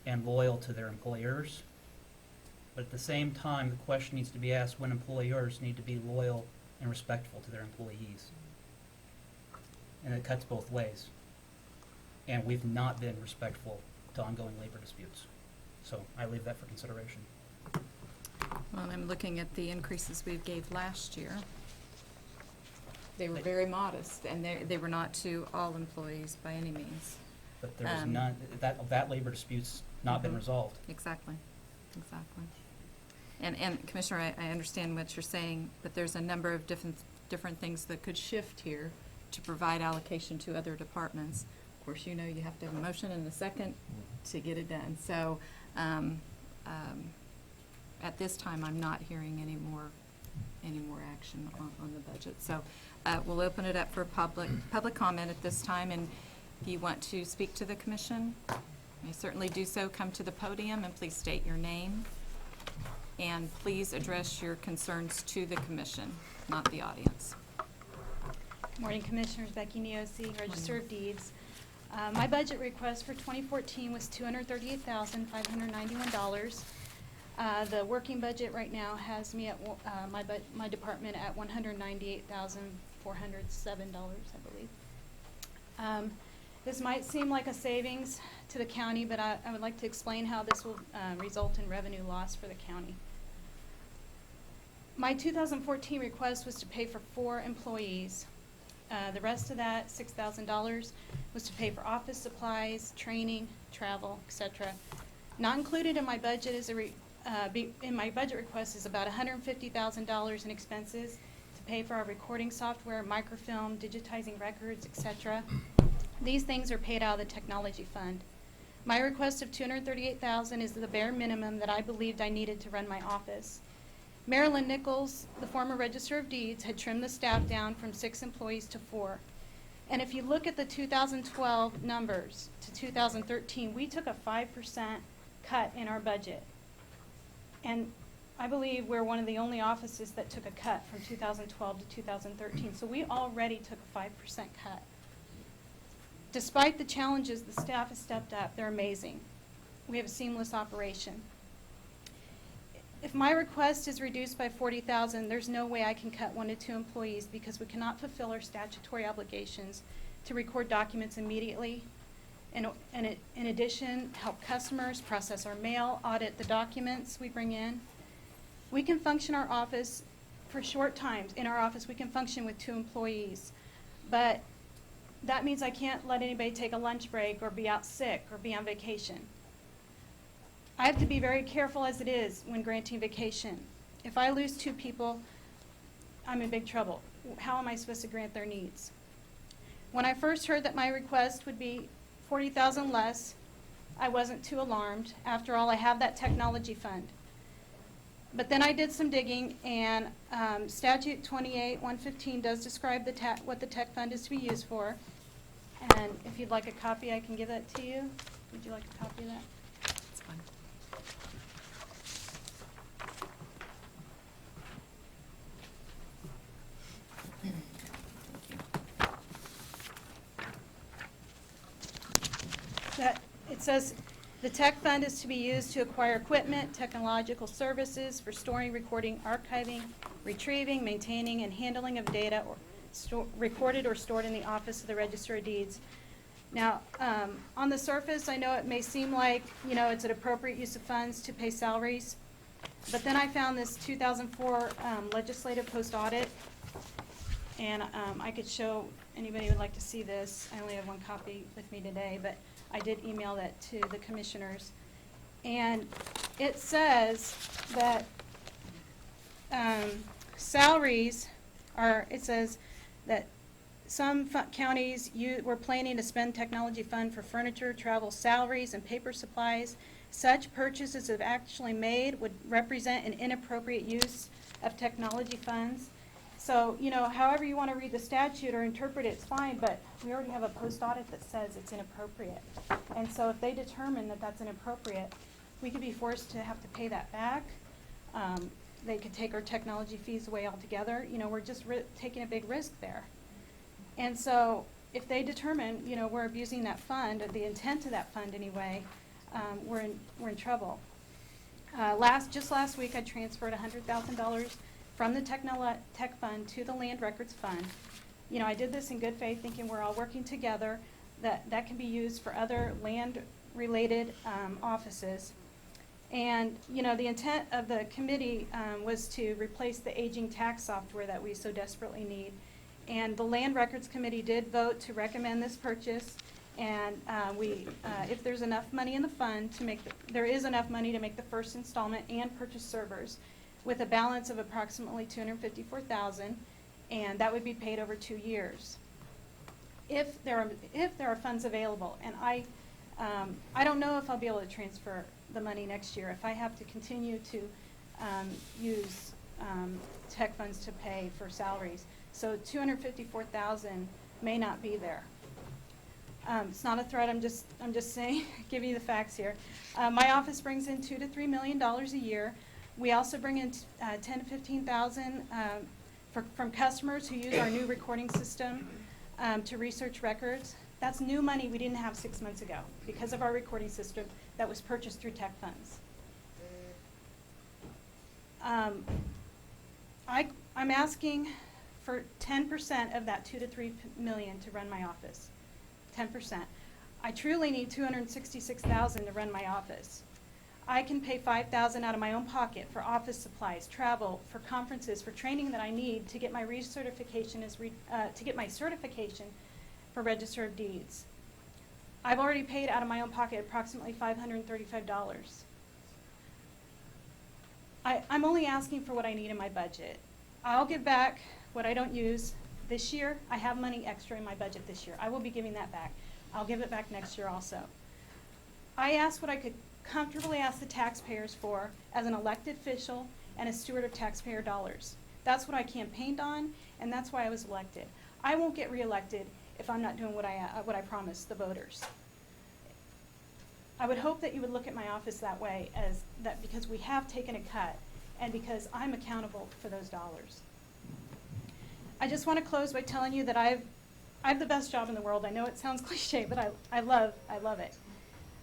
and loyal to their employers. But at the same time, the question needs to be asked when employers need to be loyal and respectful to their employees. And it cuts both ways. And we've not been respectful to ongoing labor disputes. So I leave that for consideration. Well, I'm looking at the increases we gave last year. They were very modest, and they were not to all employees by any means. But there is none, that labor dispute's not been resolved. Exactly. And Commissioner, I understand what you're saying, but there's a number of different things that could shift here to provide allocation to other departments. Of course, you know you have to have a motion and a second to get it done. So at this time, I'm not hearing any more action on the budget. So we'll open it up for public comment at this time, and if you want to speak to the commission, you may certainly do so. Come to the podium and please state your name, and please address your concerns to the commission, not the audience. Morning, Commissioners. Becky Neosi, Register of Deeds. My budget request for 2014 was $238,591. The working budget right now has me at, my department at $198,407, I believe. This might seem like a savings to the county, but I would like to explain how this will result in revenue loss for the county. My 2014 request was to pay for 4 employees. The rest of that, $6,000, was to pay for office supplies, training, travel, etc. Not included in my budget is in my budget request is about $150,000 in expenses to pay for our recording software, microfilm, digitizing records, etc. These things are paid out of the technology fund. My request of $238,000 is the bare minimum that I believed I needed to run my office. Marilyn Nichols, the former Register of Deeds, had trimmed the staff down from 6 employees to 4. And if you look at the 2012 numbers to 2013, we took a 5% cut in our budget. And I believe we're one of the only offices that took a cut from 2012 to 2013. So we already took a 5% cut. Despite the challenges, the staff has stepped up. They're amazing. We have a seamless operation. If my request is reduced by $40,000, there's no way I can cut 1 to 2 employees because we cannot fulfill our statutory obligations to record documents immediately. And in addition, help customers process our mail, audit the documents we bring in. We can function our office for short times. In our office, we can function with 2 employees. But that means I can't let anybody take a lunch break or be out sick or be on vacation. I have to be very careful as it is when granting vacation. If I lose 2 people, I'm in big trouble. How am I supposed to grant their needs? When I first heard that my request would be $40,000 less, I wasn't too alarmed. After all, I have that technology fund. But then I did some digging, and Statute 28-115 does describe what the tech fund is to be used for. And if you'd like a copy, I can give that to you. Would you like a copy of that? That's fine. It says the tech fund is to be used to acquire equipment, technological services for storing, recording, archiving, retrieving, maintaining, and handling of data recorded or stored in the Office of the Register of Deeds. Now, on the surface, I know it may seem like, it's an appropriate use of funds to pay salaries, but then I found this 2004 legislative post-audit, and I could show anybody who would like to see this. I only have 1 copy with me today, but I did email that to the commissioners. And it says that salaries it says that some counties were planning to spend technology fund for furniture, travel, salaries, and paper supplies. Such purchases if actually made would represent an inappropriate use of technology funds. So, however you want to read the statute or interpret it, it's fine, but we already have a post-audit that says it's inappropriate. And so if they determine that that's inappropriate, we could be forced to have to pay that back. They could take our technology fees away altogether. We're just taking a big risk there. And so if they determine, we're abusing that fund, or the intent of that fund anyway, we're in trouble. Just last week, I transferred $100,000 from the tech fund to the land records fund. I did this in good faith, thinking we're all working together, that can be used for other land-related offices. And, the intent of the committee was to replace the aging tax software that we so desperately need. And the Land Records Committee did vote to recommend this purchase. And if there's enough money in the fund there is enough money to make the first installment and purchase servers, with a balance of approximately $254,000, and that would be paid over 2 years. If there are funds available, and I don't know if I'll be able to transfer the money next year if I have to continue to use tech funds to pay for salaries. So $254,000 may not be there. It's not a threat. I'm just saying, giving you the facts here. My office brings in $2 to $3 million a year. We also bring in $10,000 to $15,000 from customers who use our new recording system to research records. That's new money we didn't have 6 months ago because of our recording system that was purchased through tech funds. I'm asking for 10% of that 2 to 3 million to run my office. 10%. I truly need $266,000 to run my office. I can pay $5,000 out of my own pocket for office supplies, travel, for conferences, for training that I need to get my recertification to get my certification for Register of Deeds. I've already paid out of my own pocket approximately $535. I'm only asking for what I need in my budget. I'll give back what I don't use this year. I have money extra in my budget this year. I will be giving that back. I'll give it back next year also. I asked what I could comfortably ask the taxpayers for as an elected official and a steward of taxpayer dollars. That's what I campaigned on, and that's why I was elected. I won't get reelected if I'm not doing what I promised the voters. I would hope that you would look at my office that way, as that because we have taken a cut and because I'm accountable for those dollars. I just want to close by telling you that I have the best job in the world. I know it sounds cliche, but I love it.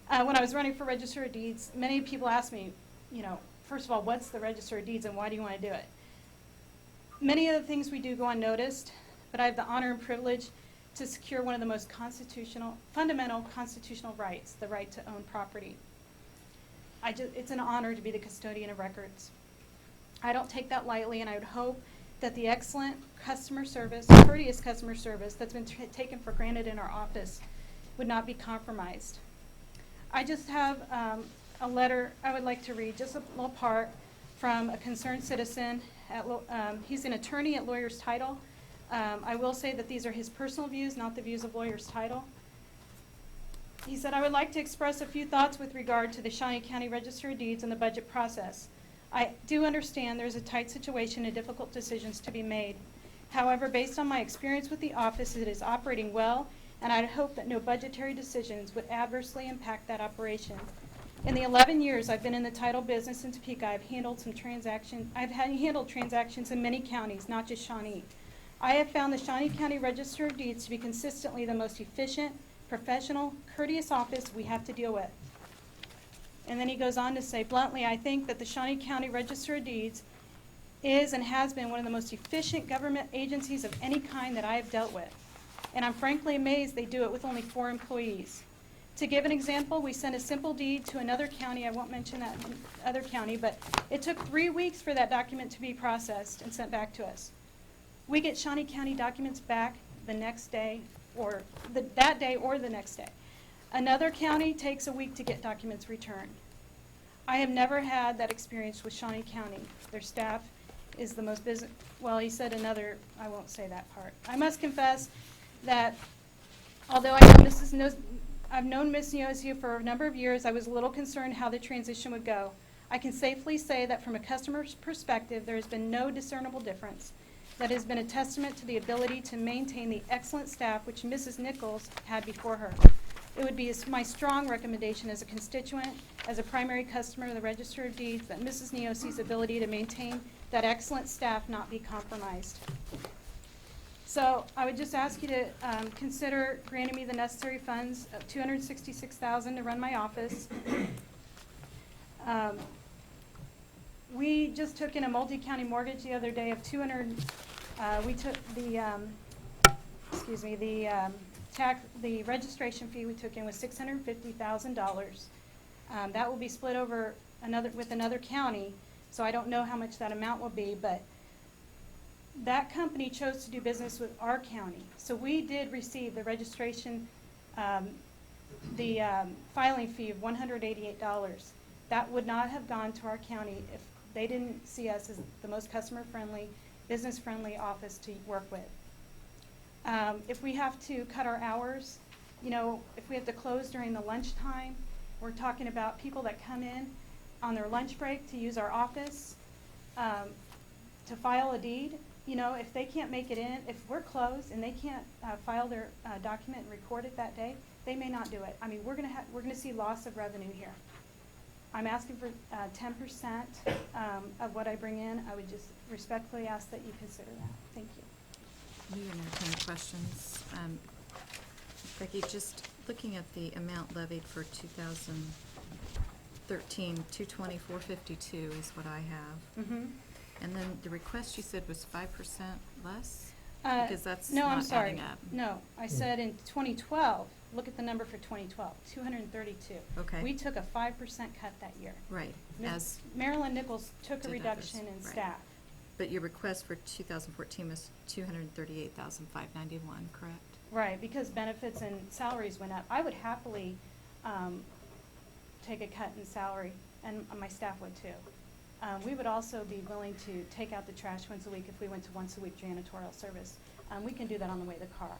When I was running for Register of Deeds, many people asked me, you know, first of all, what's the Register of Deeds and why do you want to do it? Many of the things we do go unnoticed, but I have the honor and privilege to secure one of the most fundamental constitutional rights, the right to own property. It's an honor to be the custodian of records. I don't take that lightly, and I would hope that the excellent customer service, courteous customer service that's been taken for granted in our office would not be compromised. I just have a letter I would like to read, just a little part from a concerned citizen. He's an attorney at Lawyer's Title. I will say that these are his personal views, not the views of Lawyer's Title. He said, I would like to express a few thoughts with regard to the Shawnee County Register of Deeds and the budget process. I do understand there's a tight situation and difficult decisions to be made. However, based on my experience with the office, it is operating well, and I'd hope that no budgetary decisions would adversely impact that operation. In the 11 years I've been in the title business in Topeka, I've handled transactions in many counties, not just Shawnee. I have found the Shawnee County Register of Deeds to be consistently the most efficient, professional, courteous office we have to deal with. And then he goes on to say, bluntly, I think that the Shawnee County Register of Deeds is and has been one of the most efficient government agencies of any kind that I have dealt with. And I'm frankly amazed they do it with only 4 employees. To give an example, we sent a simple deed to another county. I won't mention that other county, but it took 3 weeks for that document to be processed and sent back to us. We get Shawnee County documents back the next day, or that day or the next day. Another county takes a week to get documents returned. I have never had that experience with Shawnee County. Their staff is the most busy. Well, he said another, I won't say that part. I must confess that although I've known Ms. Neosio for a number of years, I was a little concerned how the transition would go. I can safely say that from a customer's perspective, there has been no discernible difference. That has been a testament to the ability to maintain the excellent staff which Mrs. Nichols had before her. It would be my strong recommendation as a constituent, as a primary customer of the Register of Deeds, that Mrs. Neosio's ability to maintain that excellent staff not be compromised. So I would just ask you to consider granting me the necessary funds of $266,000 to run my office. We just took in a multi-county mortgage the other day of we took the registration fee we took in was $650,000. That will be split over with another county, so I don't know how much that amount will be, but that company chose to do business with our county. So we did receive the registration, filing fee of $188. That would not have gone to our county if they didn't see us as the most customer-friendly, business-friendly office to work with. If we have to cut our hours, if we have to close during the lunchtime, we're talking about people that come in on their lunch break to use our office to file a deed. If they can't make it in, if we're closed and they can't file their document and record it that day, they may not do it. I mean, we're gonna see loss of revenue here. I'm asking for 10% of what I bring in. I would just respectfully ask that you consider that. Thank you. We entertain questions. Becky, just looking at the amount levied for 2013, 220,452 is what I have. Mm-hmm. And then the request you said was 5% less? Because that's No, I'm not sorry. adding up. No, I said in 2012, look at the number for 2012, 232. Okay. We took a 5% cut that year. Right, Ms. Marilyn Nichols took a Did reduction others, in right. staff. but your request for 2014 was 238,591, correct? Right, because benefits and salaries went up. I would happily take a cut in salary, and my staff would too. We would also be willing to take out the trash once a week if we went to once a week janitorial service. We can do that on the way to the car.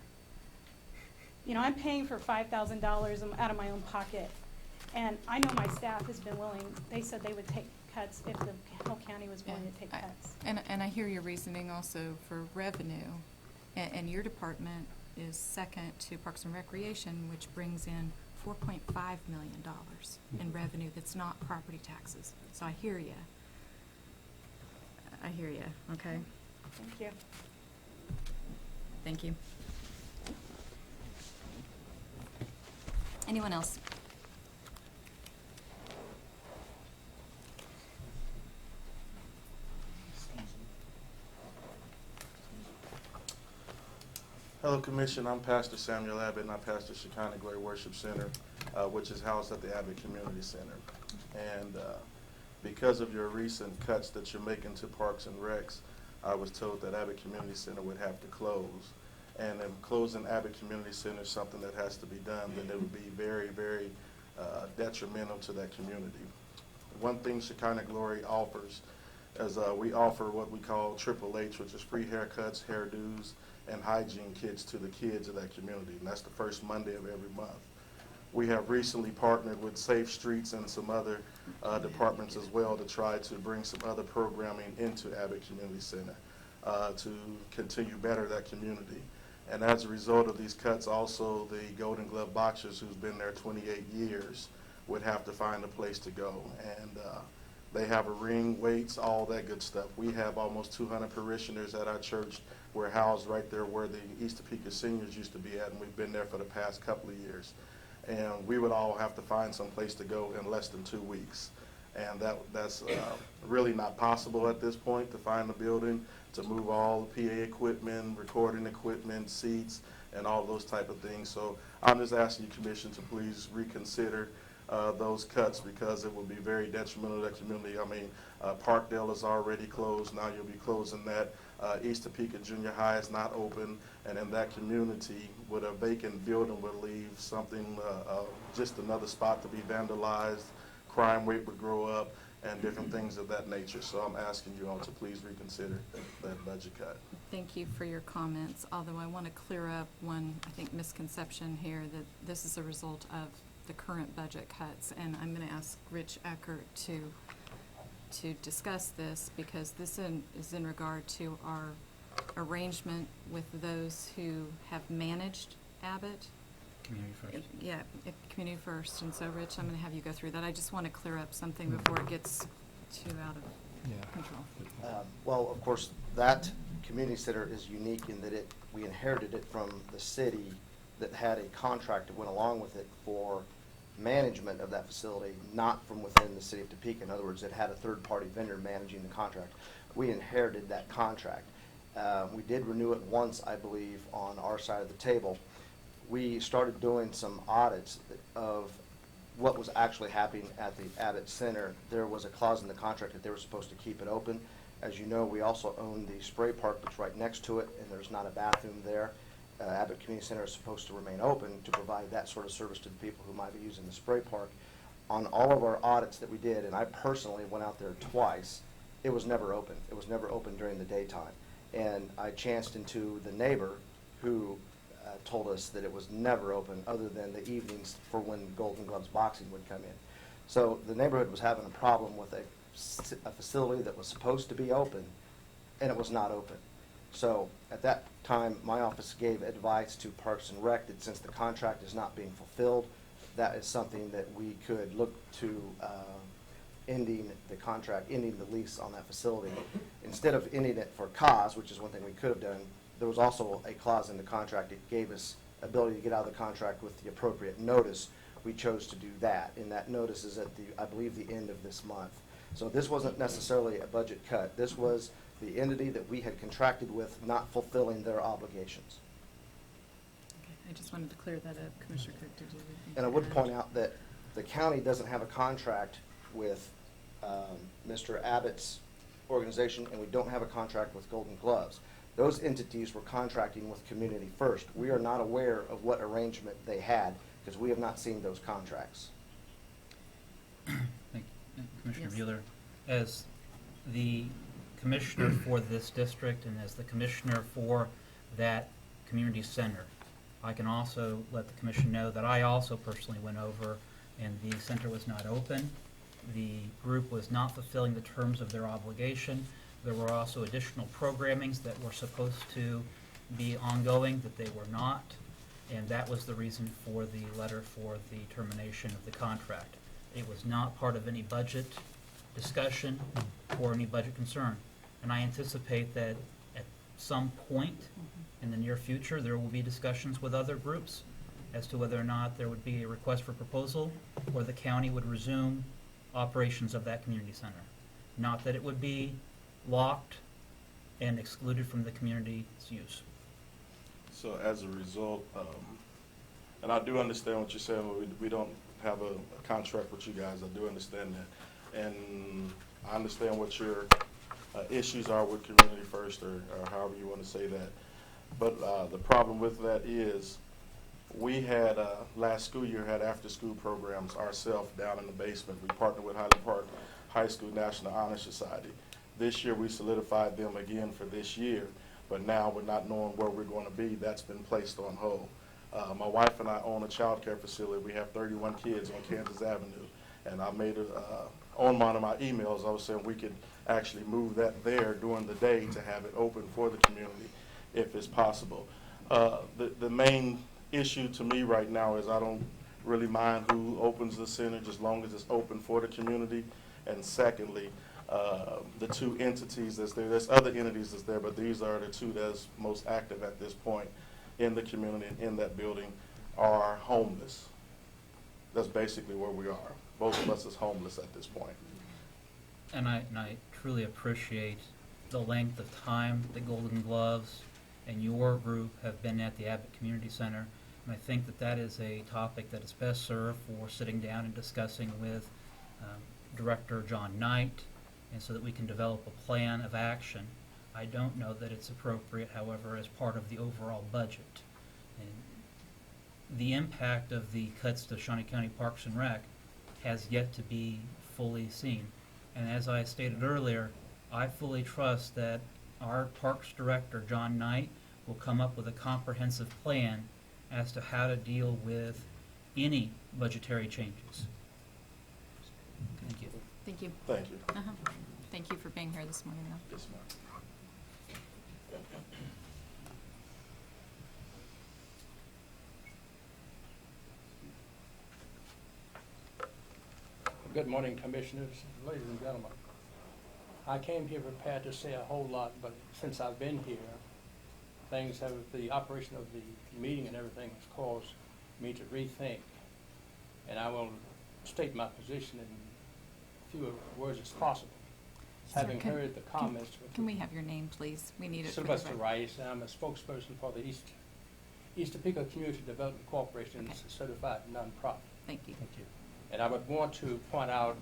You know, I'm paying for $5,000 out of my own pocket, and I know my staff has been willing, they said they would take cuts if the whole county was willing to take cuts. And I hear your reasoning also for revenue, and your department is second to Parks and Recreation, which brings in $4.5 million in revenue that's not property taxes. So I hear you. Okay? Thank you. Thank you. Anyone else? Hello, Commission. I'm Pastor Samuel Abbott, and I pastor Shekinah Glory Worship Center, which is housed at the Abbott Community Center. And because of your recent cuts that you're making to Parks and Recs, I was told that Abbott Community Center would have to close. And if closing Abbott Community Center is something that has to be done, then it would be very, very detrimental to that community. One thing Shekinah Glory offers is we offer what we call Triple H, which is free haircuts, hairdos, and hygiene kits to the kids of that community, and that's the first Monday of every month. We have recently partnered with Safe Streets and some other departments as well to try to bring some other programming into Abbott Community Center to continue better that community. And as a result of these cuts, also the Golden Glove Boxers, who's been there 28 years, would have to find a place to go. And they have a ring, weights, all that good stuff. We have almost 200 parishioners at our church. We're housed right there where the East Topeka seniors used to be at, and we've been there for the past couple of years. And we would all have to find some place to go in less than 2 weeks. And that's really not possible at this point, to find a building, to move all the PA equipment, recording equipment, seats, and all those type of things. So I'm just asking you, Commission, to please reconsider those cuts, because it will be very detrimental to the community. I mean, Parkdale is already closed. Now you'll be closing that. East Topeka Junior High is not open, and in that community, with a vacant building would leave something, just another spot to be vandalized, crime rate would grow up, and different things of that nature. So I'm asking you all to please reconsider that budget cut. Thank you for your comments, although I want to clear up one, I think, misconception here, that this is a result of the current budget cuts, and I'm going to ask Rich Eckert to discuss this, because this is in regard to our arrangement with those who have managed Abbott. Community First. Yeah, Community First, and so Rich, I'm going to have you go through that. I just want to clear up something before it gets too out of control. Well, of course, that community center is unique in that we inherited it from the city that had a contract that went along with it for management of that facility, not from within the city of Topeka. In other words, it had a third-party vendor managing the contract. We inherited that contract. We did renew it once, I believe, on our side of the table. We started doing some audits of what was actually happening at the Abbott Center. There was a clause in the contract that they were supposed to keep it open. As you know, we also own the spray park that's right next to it, and there's not a bathroom there. Abbott Community Center is supposed to remain open to provide that sort of service to the people who might be using the spray park. On all of our audits that we did, and I personally went out there twice, it was never open. It was never open during the daytime. And I chanced into the neighbor who told us that it was never open other than the evenings for when Golden Gloves Boxing would come in. So the neighborhood was having a problem with a facility that was supposed to be open, and it was not open. So at that time, my office gave advice to Parks and Rec that since the contract is not being fulfilled, that is something that we could look to ending the contract, ending the lease on that facility. Instead of ending it for cause, which is one thing we could have done, there was also a clause in the contract that gave us ability to get out of the contract with the appropriate notice, we chose to do that. And that notice is at the, I believe, the end of this month. So this wasn't necessarily a budget cut. This was the entity that we had contracted with not fulfilling their obligations. Okay, I just wanted to clear that up. Commissioner Cook, did you? And I would point out that the county doesn't have a contract with Mr. Abbott's organization, and we don't have a contract with Golden Gloves. Those entities were contracting with Community First. We are not aware of what arrangement they had, because we have not seen those contracts. Thank you. Commissioner Yes. Bueller, as the commissioner for this district and as the commissioner for that community center, I can also let the commission know that I also personally went over and the center was not open. The group was not fulfilling the terms of their obligation. There were also additional programmings that were supposed to be ongoing that they were not, and that was the reason for the letter for the termination of the contract. It was not part of any budget discussion or any budget concern. And I anticipate that at some point in the near future, there will be discussions with other groups as to whether or not there would be a request for proposal or the county would resume operations of that community center. Not that it would be locked and excluded from the community's use. So as a result, and I do understand what you're saying, we don't have a contract with you guys, I do understand that. And I understand what your issues are with Community First, or however you want to say that. But the problem with that is, we had, last school year, had after-school programs ourselves down in the basement. We partnered with Highland Park High School National Honor Society. This year, we solidified them again for this year, but now we're not knowing where we're going to be. That's been placed on hold. My wife and I own a child care facility. We have 31 kids on Kansas Avenue, and I made on one of my emails, I was saying we could actually move that there during the day to have it open for the community if it's possible. The main issue to me right now is I don't really mind who opens the center, just as long as it's open for the community. And secondly, the two entities that's there, there's other entities that's there, but these are the two that's most active at this point in the community and in that building, are homeless. That's basically where we are. Both of us is homeless at this point. And I truly appreciate the length of time that Golden Gloves and your group have been at the Abbott Community Center. And I think that that is a topic that is best served for sitting down and discussing with Director John Knight, and so that we can develop a plan of action. I don't know that it's appropriate, however, as part of the overall budget. And the impact of the cuts to Shawnee County Parks and Rec has yet to be fully seen. And as I stated earlier, I fully trust that our Parks Director, John Knight, will come up with a comprehensive plan as to how to deal with any budgetary changes. Thank you. Thank you. Thank you. Uh-huh. Thank you for being here this morning, though. Yes, ma'am. Good morning, Commissioners, ladies and gentlemen. I came here prepared to say a whole lot, but since I've been here, the operation of the meeting and everything has caused me to rethink. And I will state my position in few words as possible. Sir, Having heard the comments. Can we have your name, please? We need it for the Sylvester record. Rice, and I'm a spokesperson for the East Topeka Community Development Corporation. It's a certified nonprofit. Thank you. Thank you. And I would want to point out,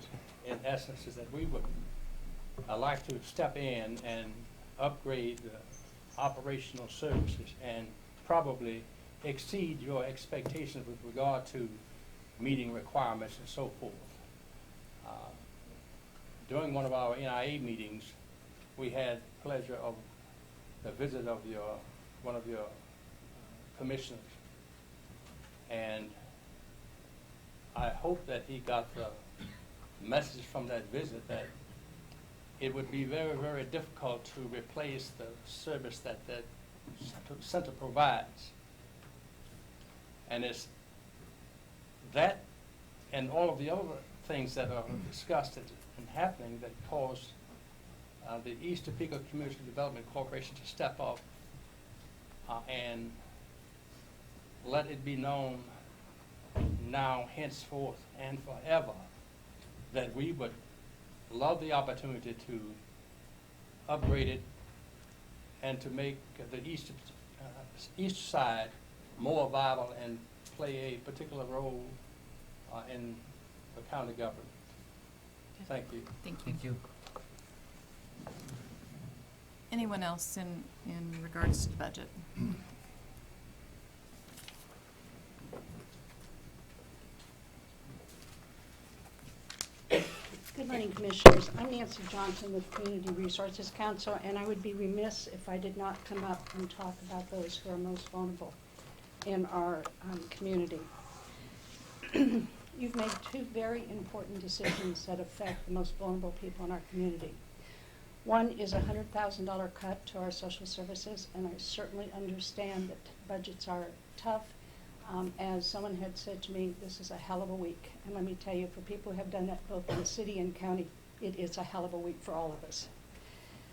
in essence, is that we would like to step in and upgrade the operational services and probably exceed your expectations with regard to meeting requirements and so forth. During one of our NIA meetings, we had pleasure of the visit of one of your commissioners, and I hope that he got the message from that visit that it would be very, very difficult to replace the service that that center provides. And it's that and all of the other things that are discussed and happening that caused the East Topeka Community Development Corporation to step up and let it be known now, henceforth, and forever, that we would love the opportunity to upgrade it and to make the east side more viable and play a particular role in the county government. Thank you. Thank you. Thank you. Anyone else in regards to the budget? Good morning, Commissioners. I'm Nancy Johnson with Community Resources Council, and I would be remiss if I did not come up and talk about those who are most vulnerable in our community. You've made two very important decisions that affect the most vulnerable people in our community. One is a $100,000 cut to our social services, and I certainly understand that budgets are tough. As someone had said to me, this is a hell of a week. And let me tell you, for people who have done that both in city and county, it is a hell of a week for all of us.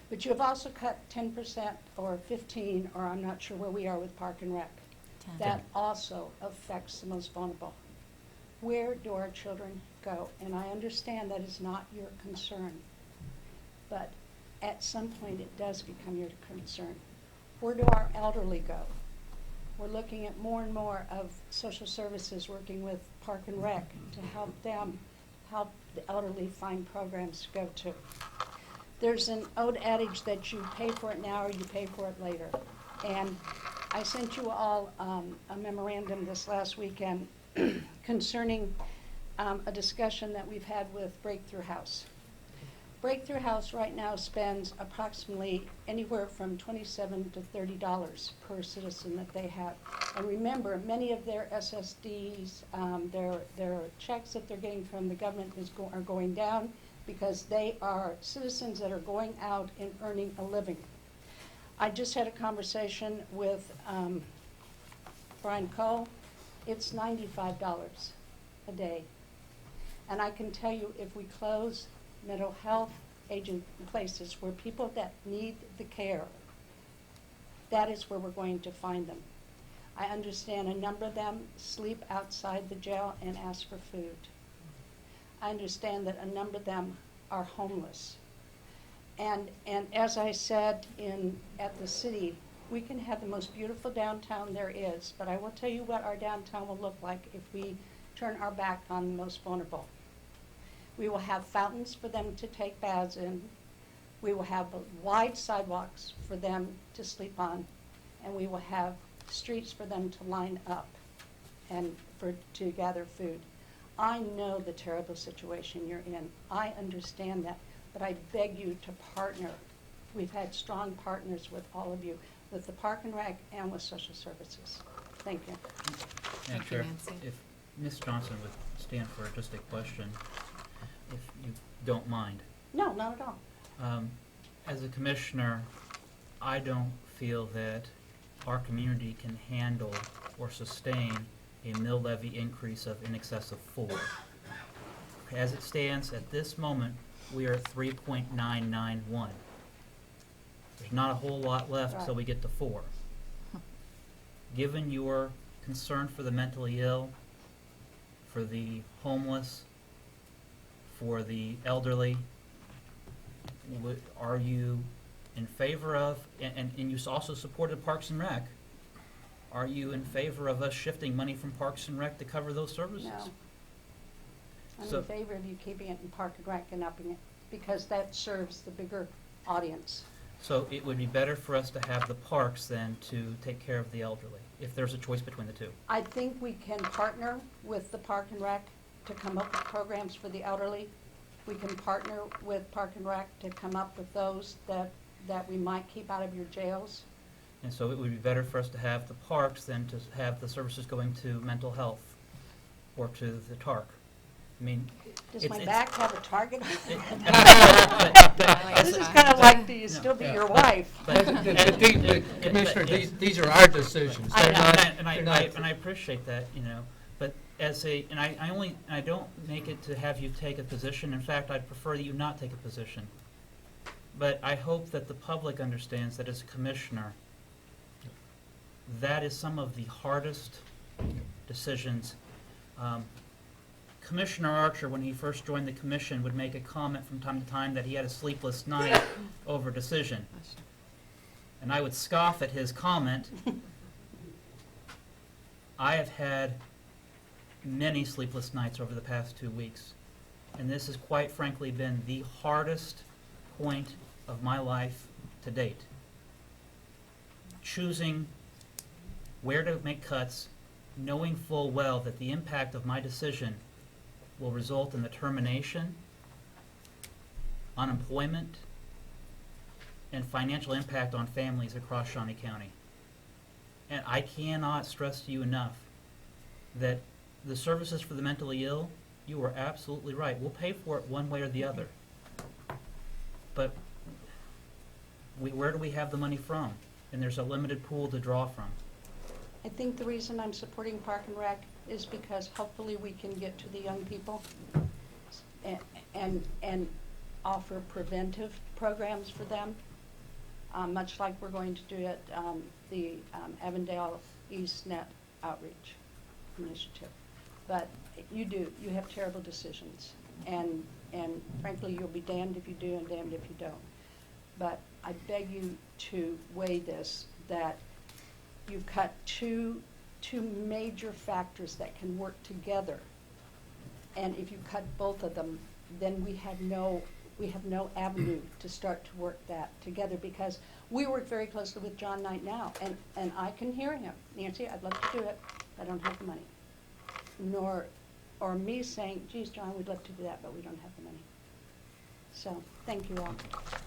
But you have also cut 10% or 15, or I'm not sure where we are with Park and Rec. 10. That also affects the most vulnerable. Where do our children go? And I understand that is not your concern, but at some point it does become your concern. Where do our elderly go? We're looking at more and more of social services working with Park and Rec to help the elderly find programs to go to. There's an old adage that you pay for it now or you pay for it later. And I sent you all a memorandum this last weekend concerning a discussion that we've had with Breakthrough House. Breakthrough House right now spends approximately anywhere from $27 to $30 per citizen that they have. And remember, many of their SSDs, their checks that they're getting from the government are going down because they are citizens that are going out and earning a living. I just had a conversation with Brian Cole. It's $95 a day. And I can tell you, if we close mental health agent places where people that need the care, that is where we're going to find them. I understand a number of them sleep outside the jail and ask for food. I understand that a number of them are homeless. And as I said at the city, we can have the most beautiful downtown there is, but I will tell you what our downtown will look like if we turn our back on the most vulnerable. We will have fountains for them to take baths in. We will have wide sidewalks for them to sleep on. And we will have streets for them to line up and to gather food. I know the terrible situation you're in. I understand that. But I beg you to partner. We've had strong partners with all of you, with the Park and Rec and with social services. Thank you. Madam Thank you, Chair, Nancy. if Ms. Johnson would stand for just a question, if you don't mind. No, not at all. As a commissioner, I don't feel that our community can handle or sustain a mill levy increase of in excess of 4. As it stands at this moment, we are at 3.991. There's not a whole lot left till we get to 4. Given your concern for the mentally ill, for the homeless, for the elderly, are you in favor of, and you also supported Parks and Rec, are you in favor of us shifting money from Parks and Rec to cover those services? No. I'm So- in favor of you keeping it in Park and Rec and upping it, because that serves the bigger audience. So it would be better for us to have the parks than to take care of the elderly, if there's a choice between the two. I think we can partner with the Park and Rec to come up with programs for the elderly. We can partner with Park and Rec to come up with those that we might keep out of your jails. And so it would be better for us to have the parks than to have the services going to mental health or to the TARC. I mean, Does my back have a target? This is This kind of like, do you still be your wife? Commissioner, these are our decisions. I They're know. not- And they're not- I appreciate that, but I don't make it to have you take a position. In fact, I'd prefer that you not take a position. But I hope that the public understands that as a commissioner, that is some of the hardest decisions. Commissioner Archer, when he first joined the commission, would make a comment from time to time that he had a sleepless night over a decision. And I would scoff at his comment. I have had many sleepless nights over the past 2 weeks, and this has quite frankly been the hardest point of my life to date. Choosing where to make cuts, knowing full well that the impact of my decision will result in the termination, unemployment, and financial impact on families across Shawnee County. And I cannot stress to you enough that the services for the mentally ill, you are absolutely right. We'll pay for it one way or the other. But where do we have the money from? And there's a limited pool to draw from. I think the reason I'm supporting Park and Rec is because hopefully we can get to the young people and offer preventive programs for them, much like we're going to do at the Avondale East Net Outreach Initiative. But you have terrible decisions, and frankly, you'll be damned if you do and damned if you don't. But I beg you to weigh this, that you've cut two major factors that can work together. And if you cut both of them, then we have no avenue to start to work that together, because we work very closely with John Knight now, and I can hear him. Nancy, I'd love to do it, I don't have the money. Or me saying, geez, John, we'd love to do that, but we don't have the money. So, thank you all.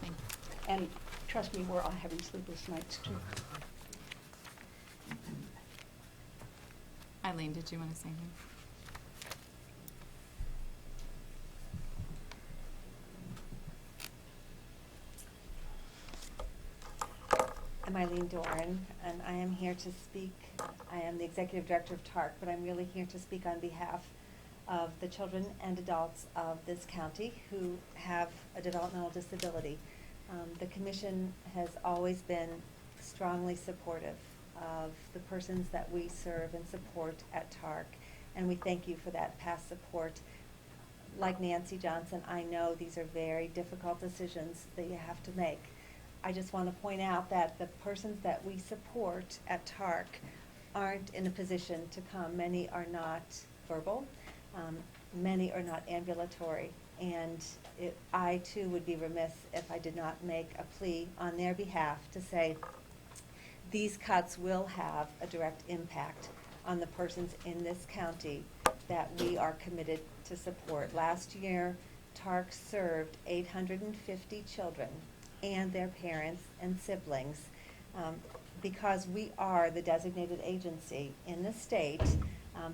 Thank you. And trust me, we're all having sleepless nights too. Eileen, did you want to say anything? I'm Eileen Doran, and I am here to speak. I am the Executive Director of TARC, but I'm really here to speak on behalf of the children and adults of this county who have a developmental disability. The Commission has always been strongly supportive of the persons that we serve and support at TARC, and we thank you for that past support. Like Nancy Johnson, I know these are very difficult decisions that you have to make. I just want to point out that the persons that we support at TARC aren't in a position to come. Many are not verbal, many are not ambulatory, and I too would be remiss if I did not make a plea on their behalf to say these cuts will have a direct impact on the persons in this county that we are committed to support. Last year, TARC served 850 children and their parents and siblings, because we are the designated agency in the state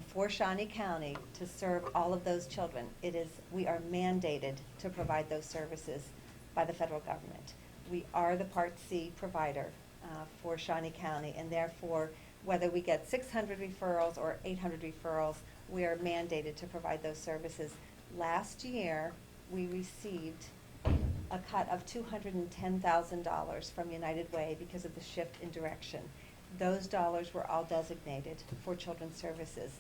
for Shawnee County to serve all of those children. We are mandated to provide those services by the federal government. We are the Part C provider for Shawnee County, and therefore, whether we get 600 referrals or 800 referrals, we are mandated to provide those services. Last year, we received a cut of $210,000 from United Way because of the shift in direction. Those dollars were all designated for children's services.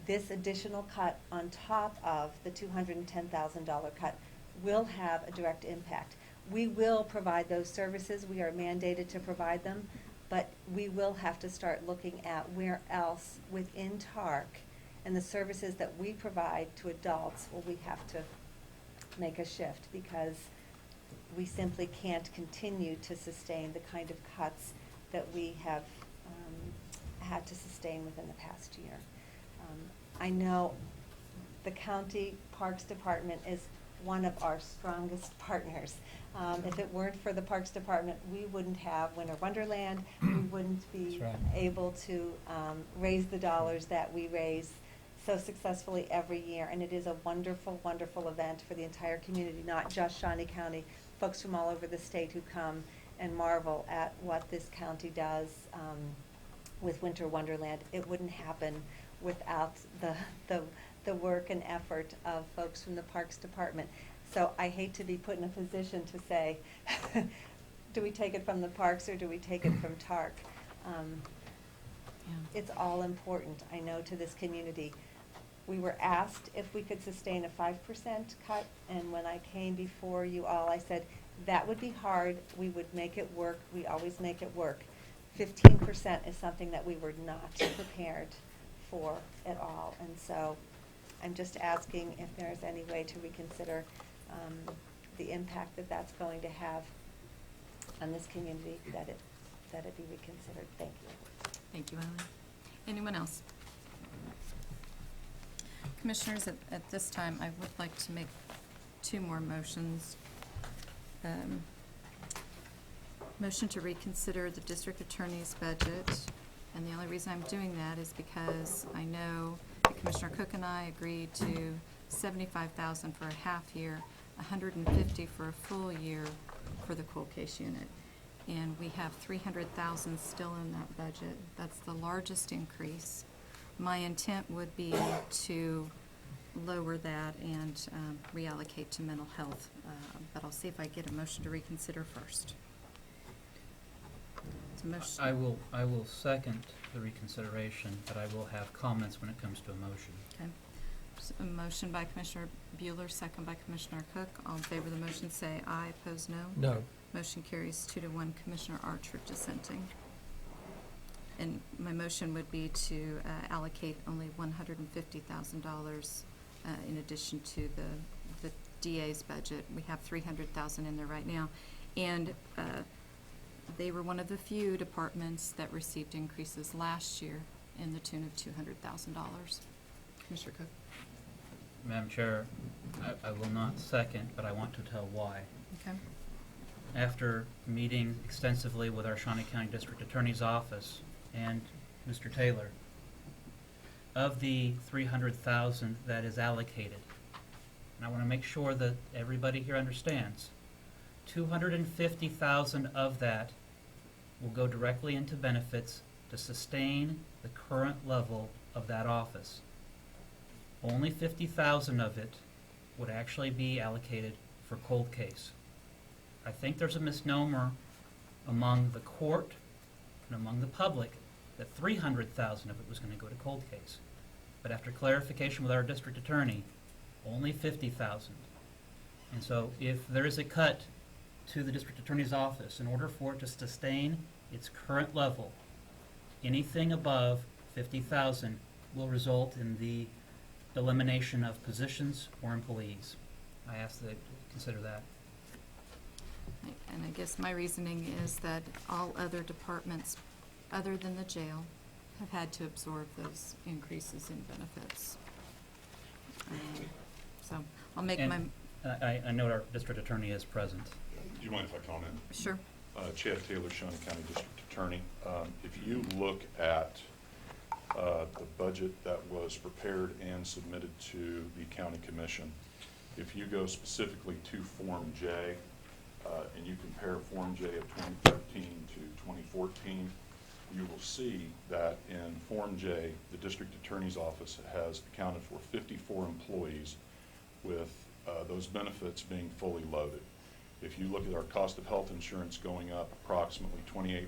This additional cut on top of the $210,000 cut will have a direct impact. We will provide those services. We are mandated to provide them, but we will have to start looking at where else within TARC and the services that we provide to adults will we have to make a shift, because we simply can't continue to sustain the kind of cuts that we have had to sustain within the past year. I know the county Parks Department is one of our strongest partners. If it weren't for the Parks Department, we wouldn't have Winter Wonderland. We wouldn't be able to raise the dollars that we raise so successfully every year. And it is a wonderful, wonderful event for the entire community, not just Shawnee County, folks from all over the state who come and marvel at what this county does with Winter Wonderland. It wouldn't happen without the work and effort of folks from the Parks Department. So I hate to be put in a position to say, do we take it from the parks or do we take it from TARC? Yeah. It's all important, I know, to this community. We were asked if we could sustain a 5% cut, and when I came before you all, I said, that would be hard, we would make it work, we always make it work. 15% is something that we were not prepared for at all, and so I'm just asking if there's any way to reconsider the impact that that's going to have on this community, that it be reconsidered. Thank you. Thank you, Eileen. Anyone else? Commissioners, at this time, I would like to make two more motions. Motion to reconsider the district attorney's budget, and the only reason I'm doing that is because I know that Commissioner Cook and I agreed to $75,000 for a half year, $150,000 for a full year for the cold case unit. And we have $300,000 still in that budget. That's the largest increase. My intent would be to lower that and reallocate to mental health, but I'll see if I get a motion to reconsider first. It's a motion. I will second the reconsideration, but I will have comments when it comes to a motion. Okay. So a motion by Commissioner Bueller, second by Commissioner Cook. All in favor of the motion say aye, opposed no. No. Motion carries 2-1. Commissioner Archer dissenting. And my motion would be to allocate only $150,000 in addition to the DA's budget. We have $300,000 in there right now. And they were one of the few departments that received increases last year in the tune of $200,000. Commissioner Cook. Madam Chair, I will not second, but I want to tell why. Okay. After meeting extensively with our Shawnee County District Attorney's Office and Mr. Taylor, of the $300,000 that is allocated, and I want to make sure that everybody here understands, $250,000 of that will go directly into benefits to sustain the current level of that office. Only $50,000 of it would actually be allocated for cold case. I think there's a misnomer among the court and among the public that $300,000 of it was going to go to cold case. But after clarification with our district attorney, only $50,000. And so if there is a cut to the district attorney's office, in order for it to sustain its current level, anything above $50,000 will result in the elimination of positions or employees. I ask that you consider that. And I guess my reasoning is that all other departments, other than the jail, have had to absorb those increases in benefits. So I'll make my... I know our district attorney is present. Do you mind if I comment? Sure. Chad Taylor, Shawnee County District Attorney. If you look at the budget that was prepared and submitted to the County Commission, if you go specifically to Form J, and you compare Form J of 2013 to 2014, you will see that in Form J, the District Attorney's Office has accounted for 54 employees with those benefits being fully loaded. If you look at our cost of health insurance going up approximately 28%,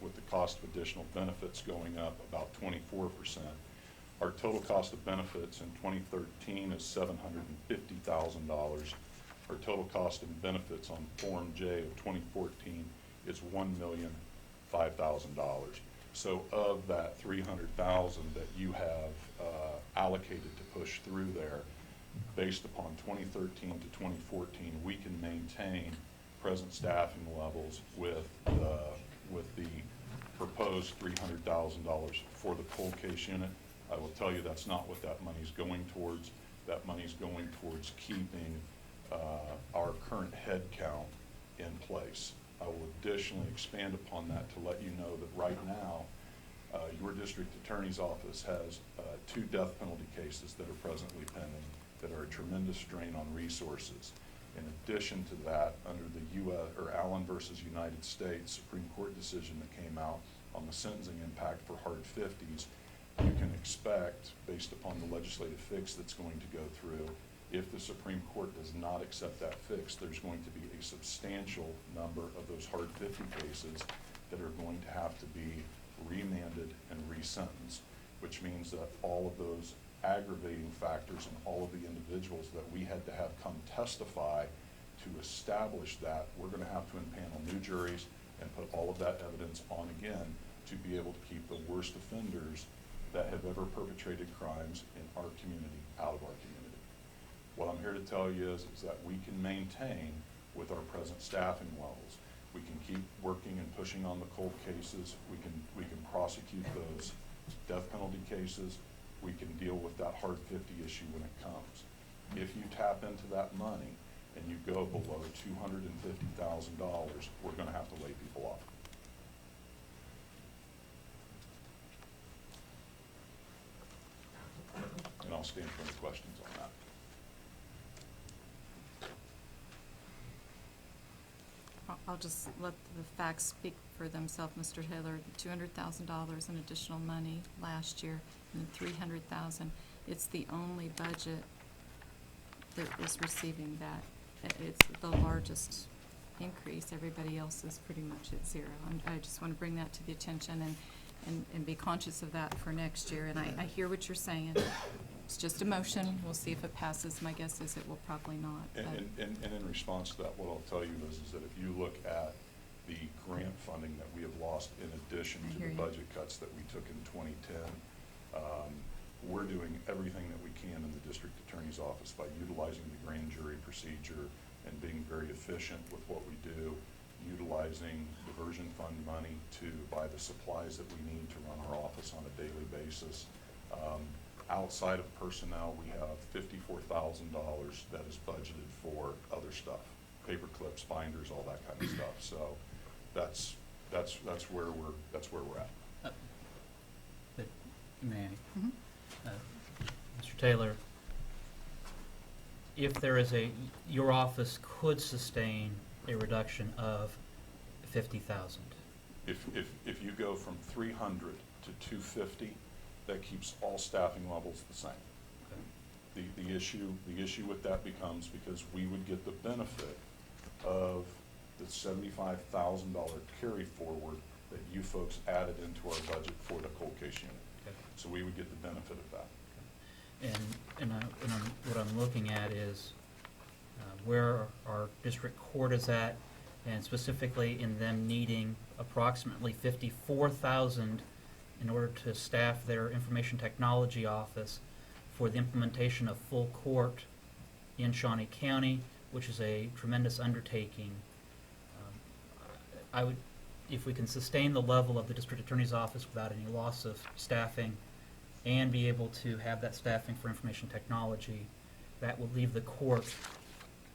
with the cost of additional benefits going up about 24%, our total cost of benefits in 2013 is $750,000. Our total cost of benefits on Form J of 2014 is $1,005,000. So of that $300,000 that you have allocated to push through there, based upon 2013 to 2014, we can maintain present staffing levels with the proposed $300,000 for the cold case unit. I will tell you that's not what that money's going towards. That money's going towards keeping our current head count in place. I will additionally expand upon that to let you know that right now, your district attorney's office has 2 death penalty cases that are presently pending that are a tremendous strain on resources. In addition to that, under the U.S. or Allen versus United States Supreme Court decision that came out on the sentencing impact for hard 50s, you can expect, based upon the legislative fix that's going to go through, if the Supreme Court does not accept that fix, there's going to be a substantial number of those hard 50 cases that are going to have to be remanded, and resentenced, which means that all of those aggravating factors and all of the individuals that we had to have come testify to establish that, we're going to have to impanel new juries and put all of that evidence on again to be able to keep the worst offenders that have ever perpetrated crimes in our community out of our community. What I'm here to tell you is that we can maintain with our present staffing levels. We can keep working and pushing on the cold cases. We can prosecute those death penalty cases. We can deal with that hard 50 issue when it comes. If you tap into that money and you go below $250,000, we're going to have to lay people off. And I'll stand for any questions on that. I'll just let the facts speak for themselves, Mr. Taylor. $200,000 in additional money last year, and $300,000. It's the only budget that is receiving that. It's the largest increase. Everybody else is pretty much at zero. I just want to bring that to the attention and be conscious of that for next year. And I hear what you're saying. It's just a motion. We'll see if it passes. My guess is it will probably not. And in response to that, what I'll tell you is that if you look at the grant funding that we have lost in addition to the budget cuts that we took in 2010, we're doing everything that we can in the district attorney's office by utilizing the grand jury procedure and being very efficient with what we do, utilizing diversion fund money to buy the supplies that we need to run our office on a daily basis. Outside of personnel, we have $54,000 that is budgeted for other stuff, paper clips, binders, all that kind of stuff. So that's where we're at. But may I? Mhm. Mr. Taylor, if there is your office could sustain a reduction of 50,000. If you go from 300 to 250, that keeps all staffing levels the same. Okay. The issue with that becomes because we would get the benefit of the $75,000 carry forward that you folks added into our budget for the cold case unit. Okay. So we would get the benefit of that. What I'm looking at is where our district court is at, and specifically in them needing approximately 54,000 in order to staff their information technology office for the implementation of full court in Shawnee County, which is a tremendous undertaking. If we can sustain the level of the district attorney's office without any loss of staffing and be able to have that staffing for information technology, that will leave the court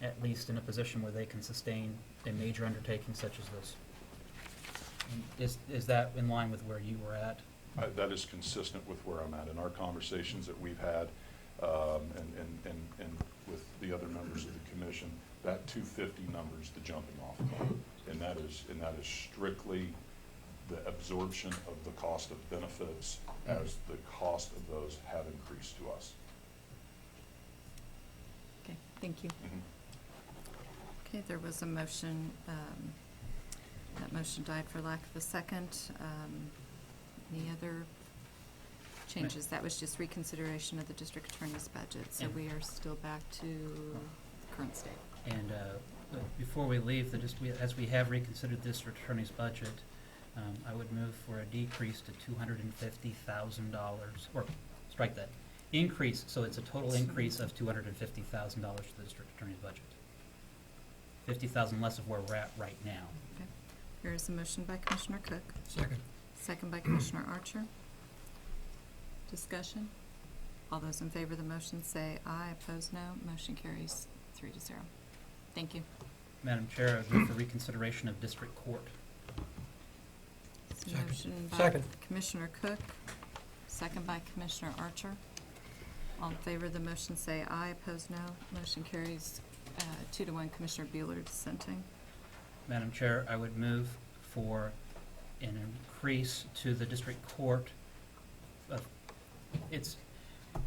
at least in a position where they can sustain a major undertaking such as this. Is that in line with where you were at? That is consistent with where I'm at. In our conversations that we've had and with the other members of the commission, that 250 number is the jumping off point. And that is strictly the absorption of the cost of benefits as the cost of those have increased to us. Okay, thank you. Mm-hmm. Okay, there was a motion. That motion died for lack of a second. Any other changes? That was just reconsideration of the district attorney's budget. So we are still back to current state. And before we leave, as we have reconsidered the district attorney's budget, I would move for a decrease to $250,000, or strike that, increase, so it's a total increase of $250,000 to the district attorney's budget. 50,000 less of where we're at right now. Okay. There is a motion by Commissioner Cook. Second. Second by Commissioner Archer. Discussion? All those in favor of the motion say aye. Opposed, no. Motion carries 3-0. Thank you. Madam Chair, I move for reconsideration of district court. It's a Second. motion by Second. Commissioner Cook, second by Commissioner Archer. All in favor of the motion say aye. Opposed, no. Motion carries 2-1. Commissioner Bueller dissenting. Madam Chair, I would move for an increase to the district court of,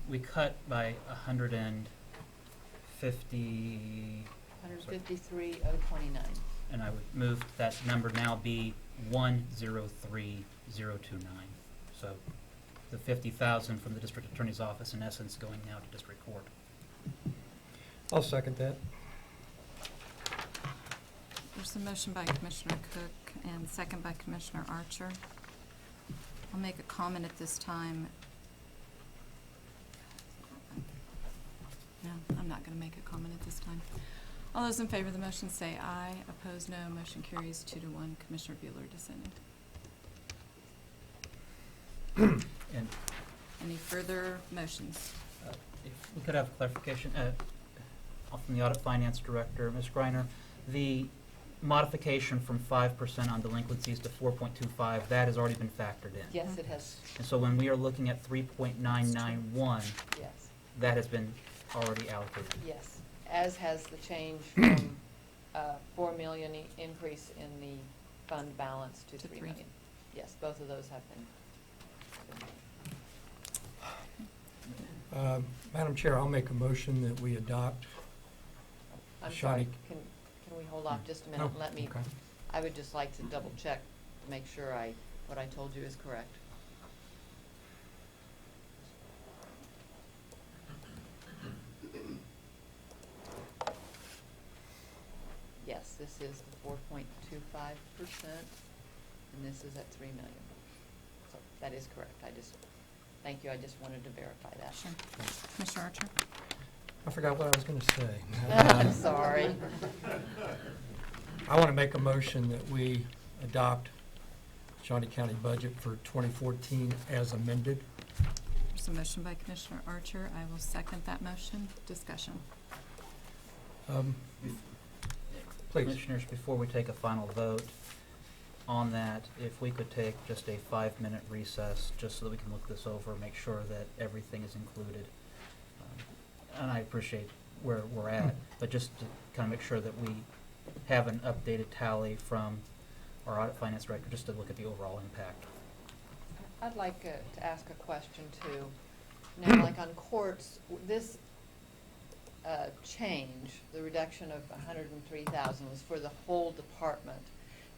we cut by 153,029. and I would move that number now be 103,029. So the 50,000 from the district attorney's office, in essence, going now to district court. I'll second that. There's a motion by Commissioner Cook and second by Commissioner Archer. I'll make a comment at this time. No, I'm not going to make a comment at this time. All those in favor of the motion say aye. Opposed, no. Motion carries 2-1. Commissioner Bueller dissented. And Any further motions? if we could have clarification from the Audit Finance Director, Ms. Greiner, the modification from 5% on delinquencies to 4.25, that has already been factored in. Yes, it has, And so when we are looking at 3.991, yes, that has been already allocated. yes. As has the change from 4 million increase in the fund balance to To 3 three. million. Yes, both of those have been. Madam Chair, I'll make a motion that we adopt. I'm Shawnee. sorry, can we hold off just a minute Oh, and let me, okay. I would just like to double check to make sure what I told you is correct. Yes, this is the 4.25%, and this is at 3 million. So that is correct. Thank you, I just wanted to verify that. Sure. Commissioner Archer? I forgot what I was going to say. I'm sorry. I want to make a motion that we adopt Shawnee County budget for 2014 as amended. There's a motion by Commissioner Archer. I will second that motion. Discussion. Please. Commissioners, before we take a final vote on that, if we could take just a 5-minute recess, just so that we can look this over, make sure that everything is included. And I appreciate where we're at, but just to kind of make sure that we have an updated tally from our audit finance director, just to look at the overall impact. I'd like to ask a question too. Now, like on courts, this change, the reduction of 103,000 was for the whole department.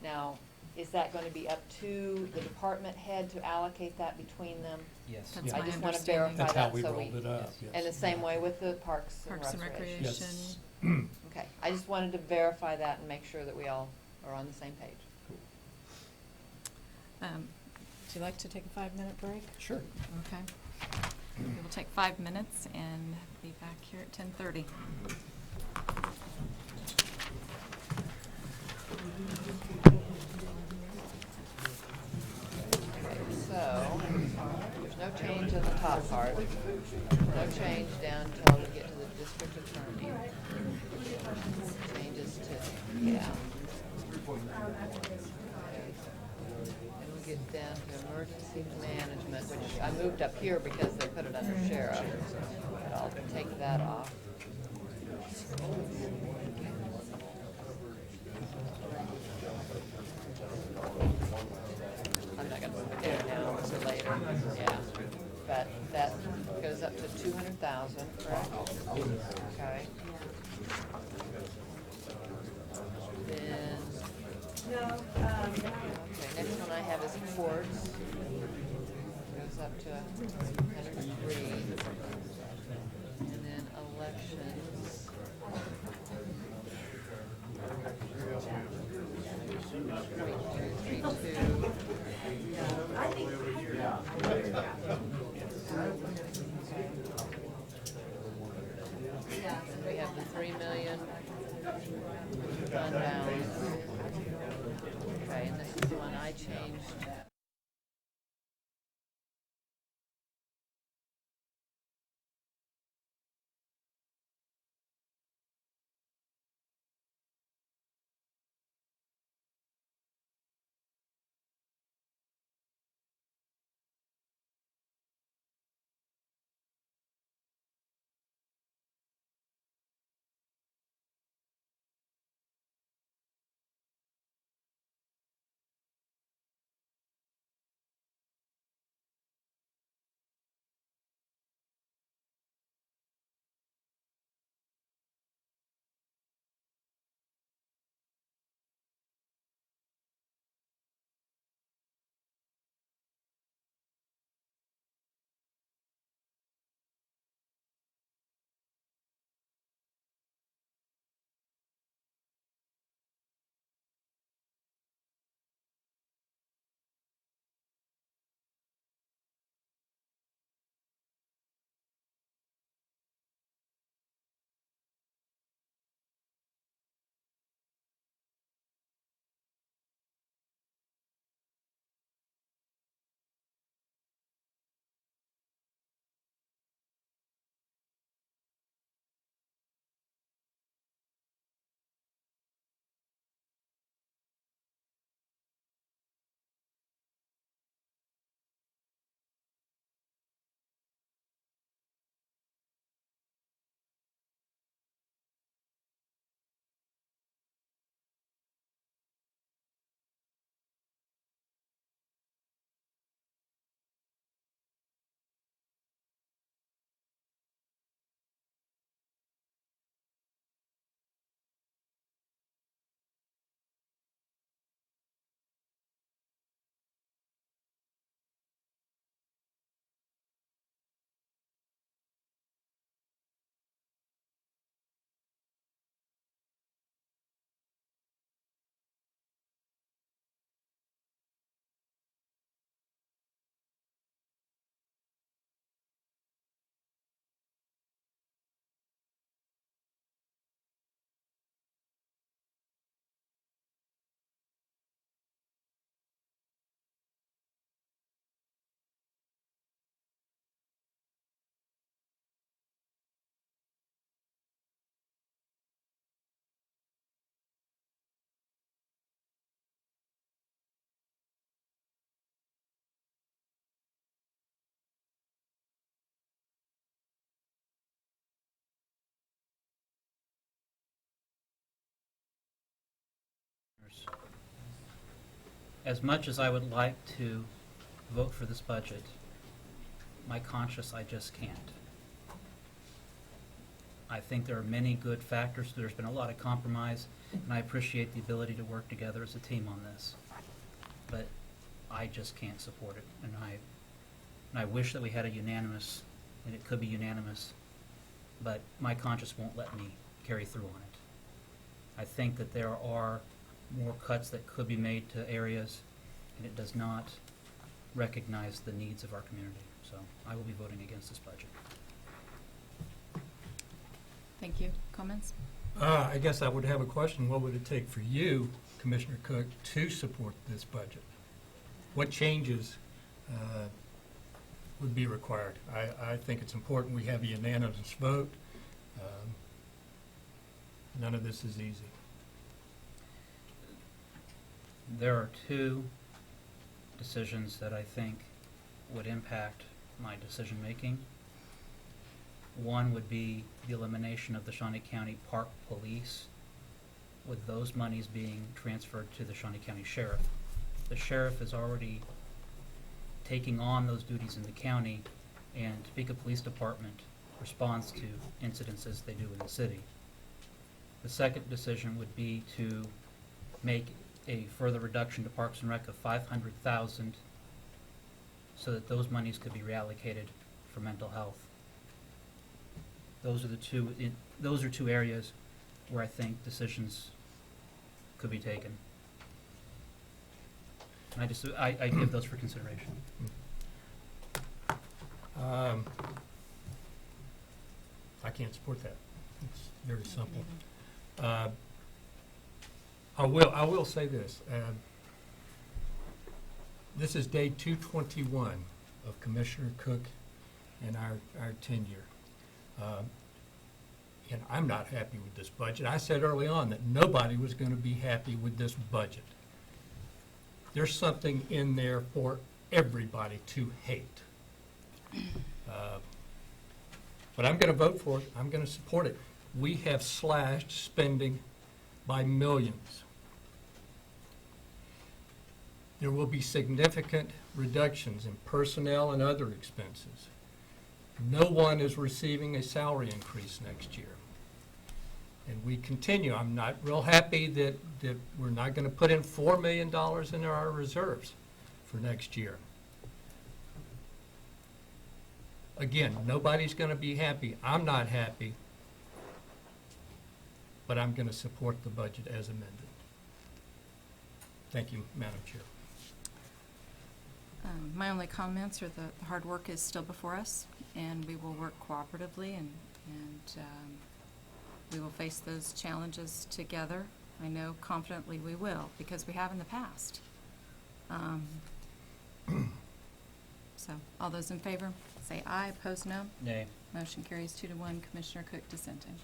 Now, is that going to be up to the department head to allocate that between them? Yes. That's I my just want to understanding. verify That's how that we so rolled it up, yes. And the same way with the Parks and Parks and Recreation. Recreation. Yes. Okay, I just wanted to verify that and make sure that we all are on the same page. Would you like to take a 5-minute break? Sure. Okay. We will take 5 minutes and be back here at 10:30. So, there's no change in the top part, no change down until we get to the district attorney. Changes to, yeah. And we get down to emergency management, which I moved up here because they put it under sheriff, but I'll take that off. I'm not gonna move it there now, so later, yeah. But that goes up to 200,000, correct? Okay. Then, okay, next one I have is courts. Goes up to 103. And then elections. We have the 3 million fund balance. Okay, and this is the one I changed. as much as I would like to vote for this budget, my conscience, I just can't. I think there are many good factors. There's been a lot of compromise, and I appreciate the ability to work together as a team on this. But I just can't support it, and I wish that we had a unanimous, and it could be unanimous, but my conscience won't let me carry through on it. I think that there are more cuts that could be made to areas, and it does not recognize the needs of our community. So I will be voting against this budget. Thank you. Comments? I guess I would have a question. What would it take for you, Commissioner Cook, to support this budget? What changes would be required? I think it's important we have a unanimous vote. None of this is easy. There are two decisions that I think would impact my decision-making. One would be the elimination of the Shawnee County Park Police, with those monies being transferred to the Shawnee County Sheriff. The sheriff is already taking on those duties in the county, and Topeka Police Department responds to incidents as they do in the city. The second decision would be to make a further reduction to Parks and Rec of $500,000 so that those monies could be reallocated for mental health. Those are two areas where I think decisions could be taken. And I give those for consideration. I can't support that. It's very simple. I will say this. This is day 221 of Commissioner Cook and our tenure. And I'm not happy with this budget. I said early on that nobody was going to be happy with this budget. There's something in there for everybody to hate. But I'm going to vote for it. I'm going to support it. We have slashed spending by millions. There will be significant reductions in personnel and other expenses. No one is receiving a salary increase next year. And we continue. I'm not real happy that we're not going to put in $4 million into our reserves for next year. Again, nobody's going to be happy. I'm not happy, but I'm going to support the budget as amended. Thank you, Madam Chair. My only comments are the hard work is still before us, and we will work cooperatively, and we will face those challenges together. I know confidently we will, because we have in the past. So, all those in favor, say aye. Opposed, no. Nay. Motion carries 2-1. Commissioner Cook dissenting.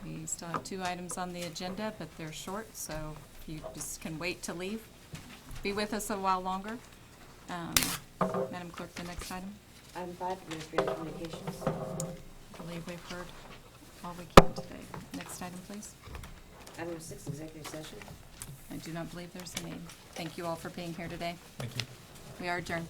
We still have 2 items on the agenda, but they're short, so if you just can wait to leave, be with us a while longer. Madam Clerk, the next item. Item 5, Administrative Communications. I believe we've heard all we can today. Next item, please. Item 6, Executive Session. I do not believe there's a need. Thank you all for being here today. Thank you. We are adjourned.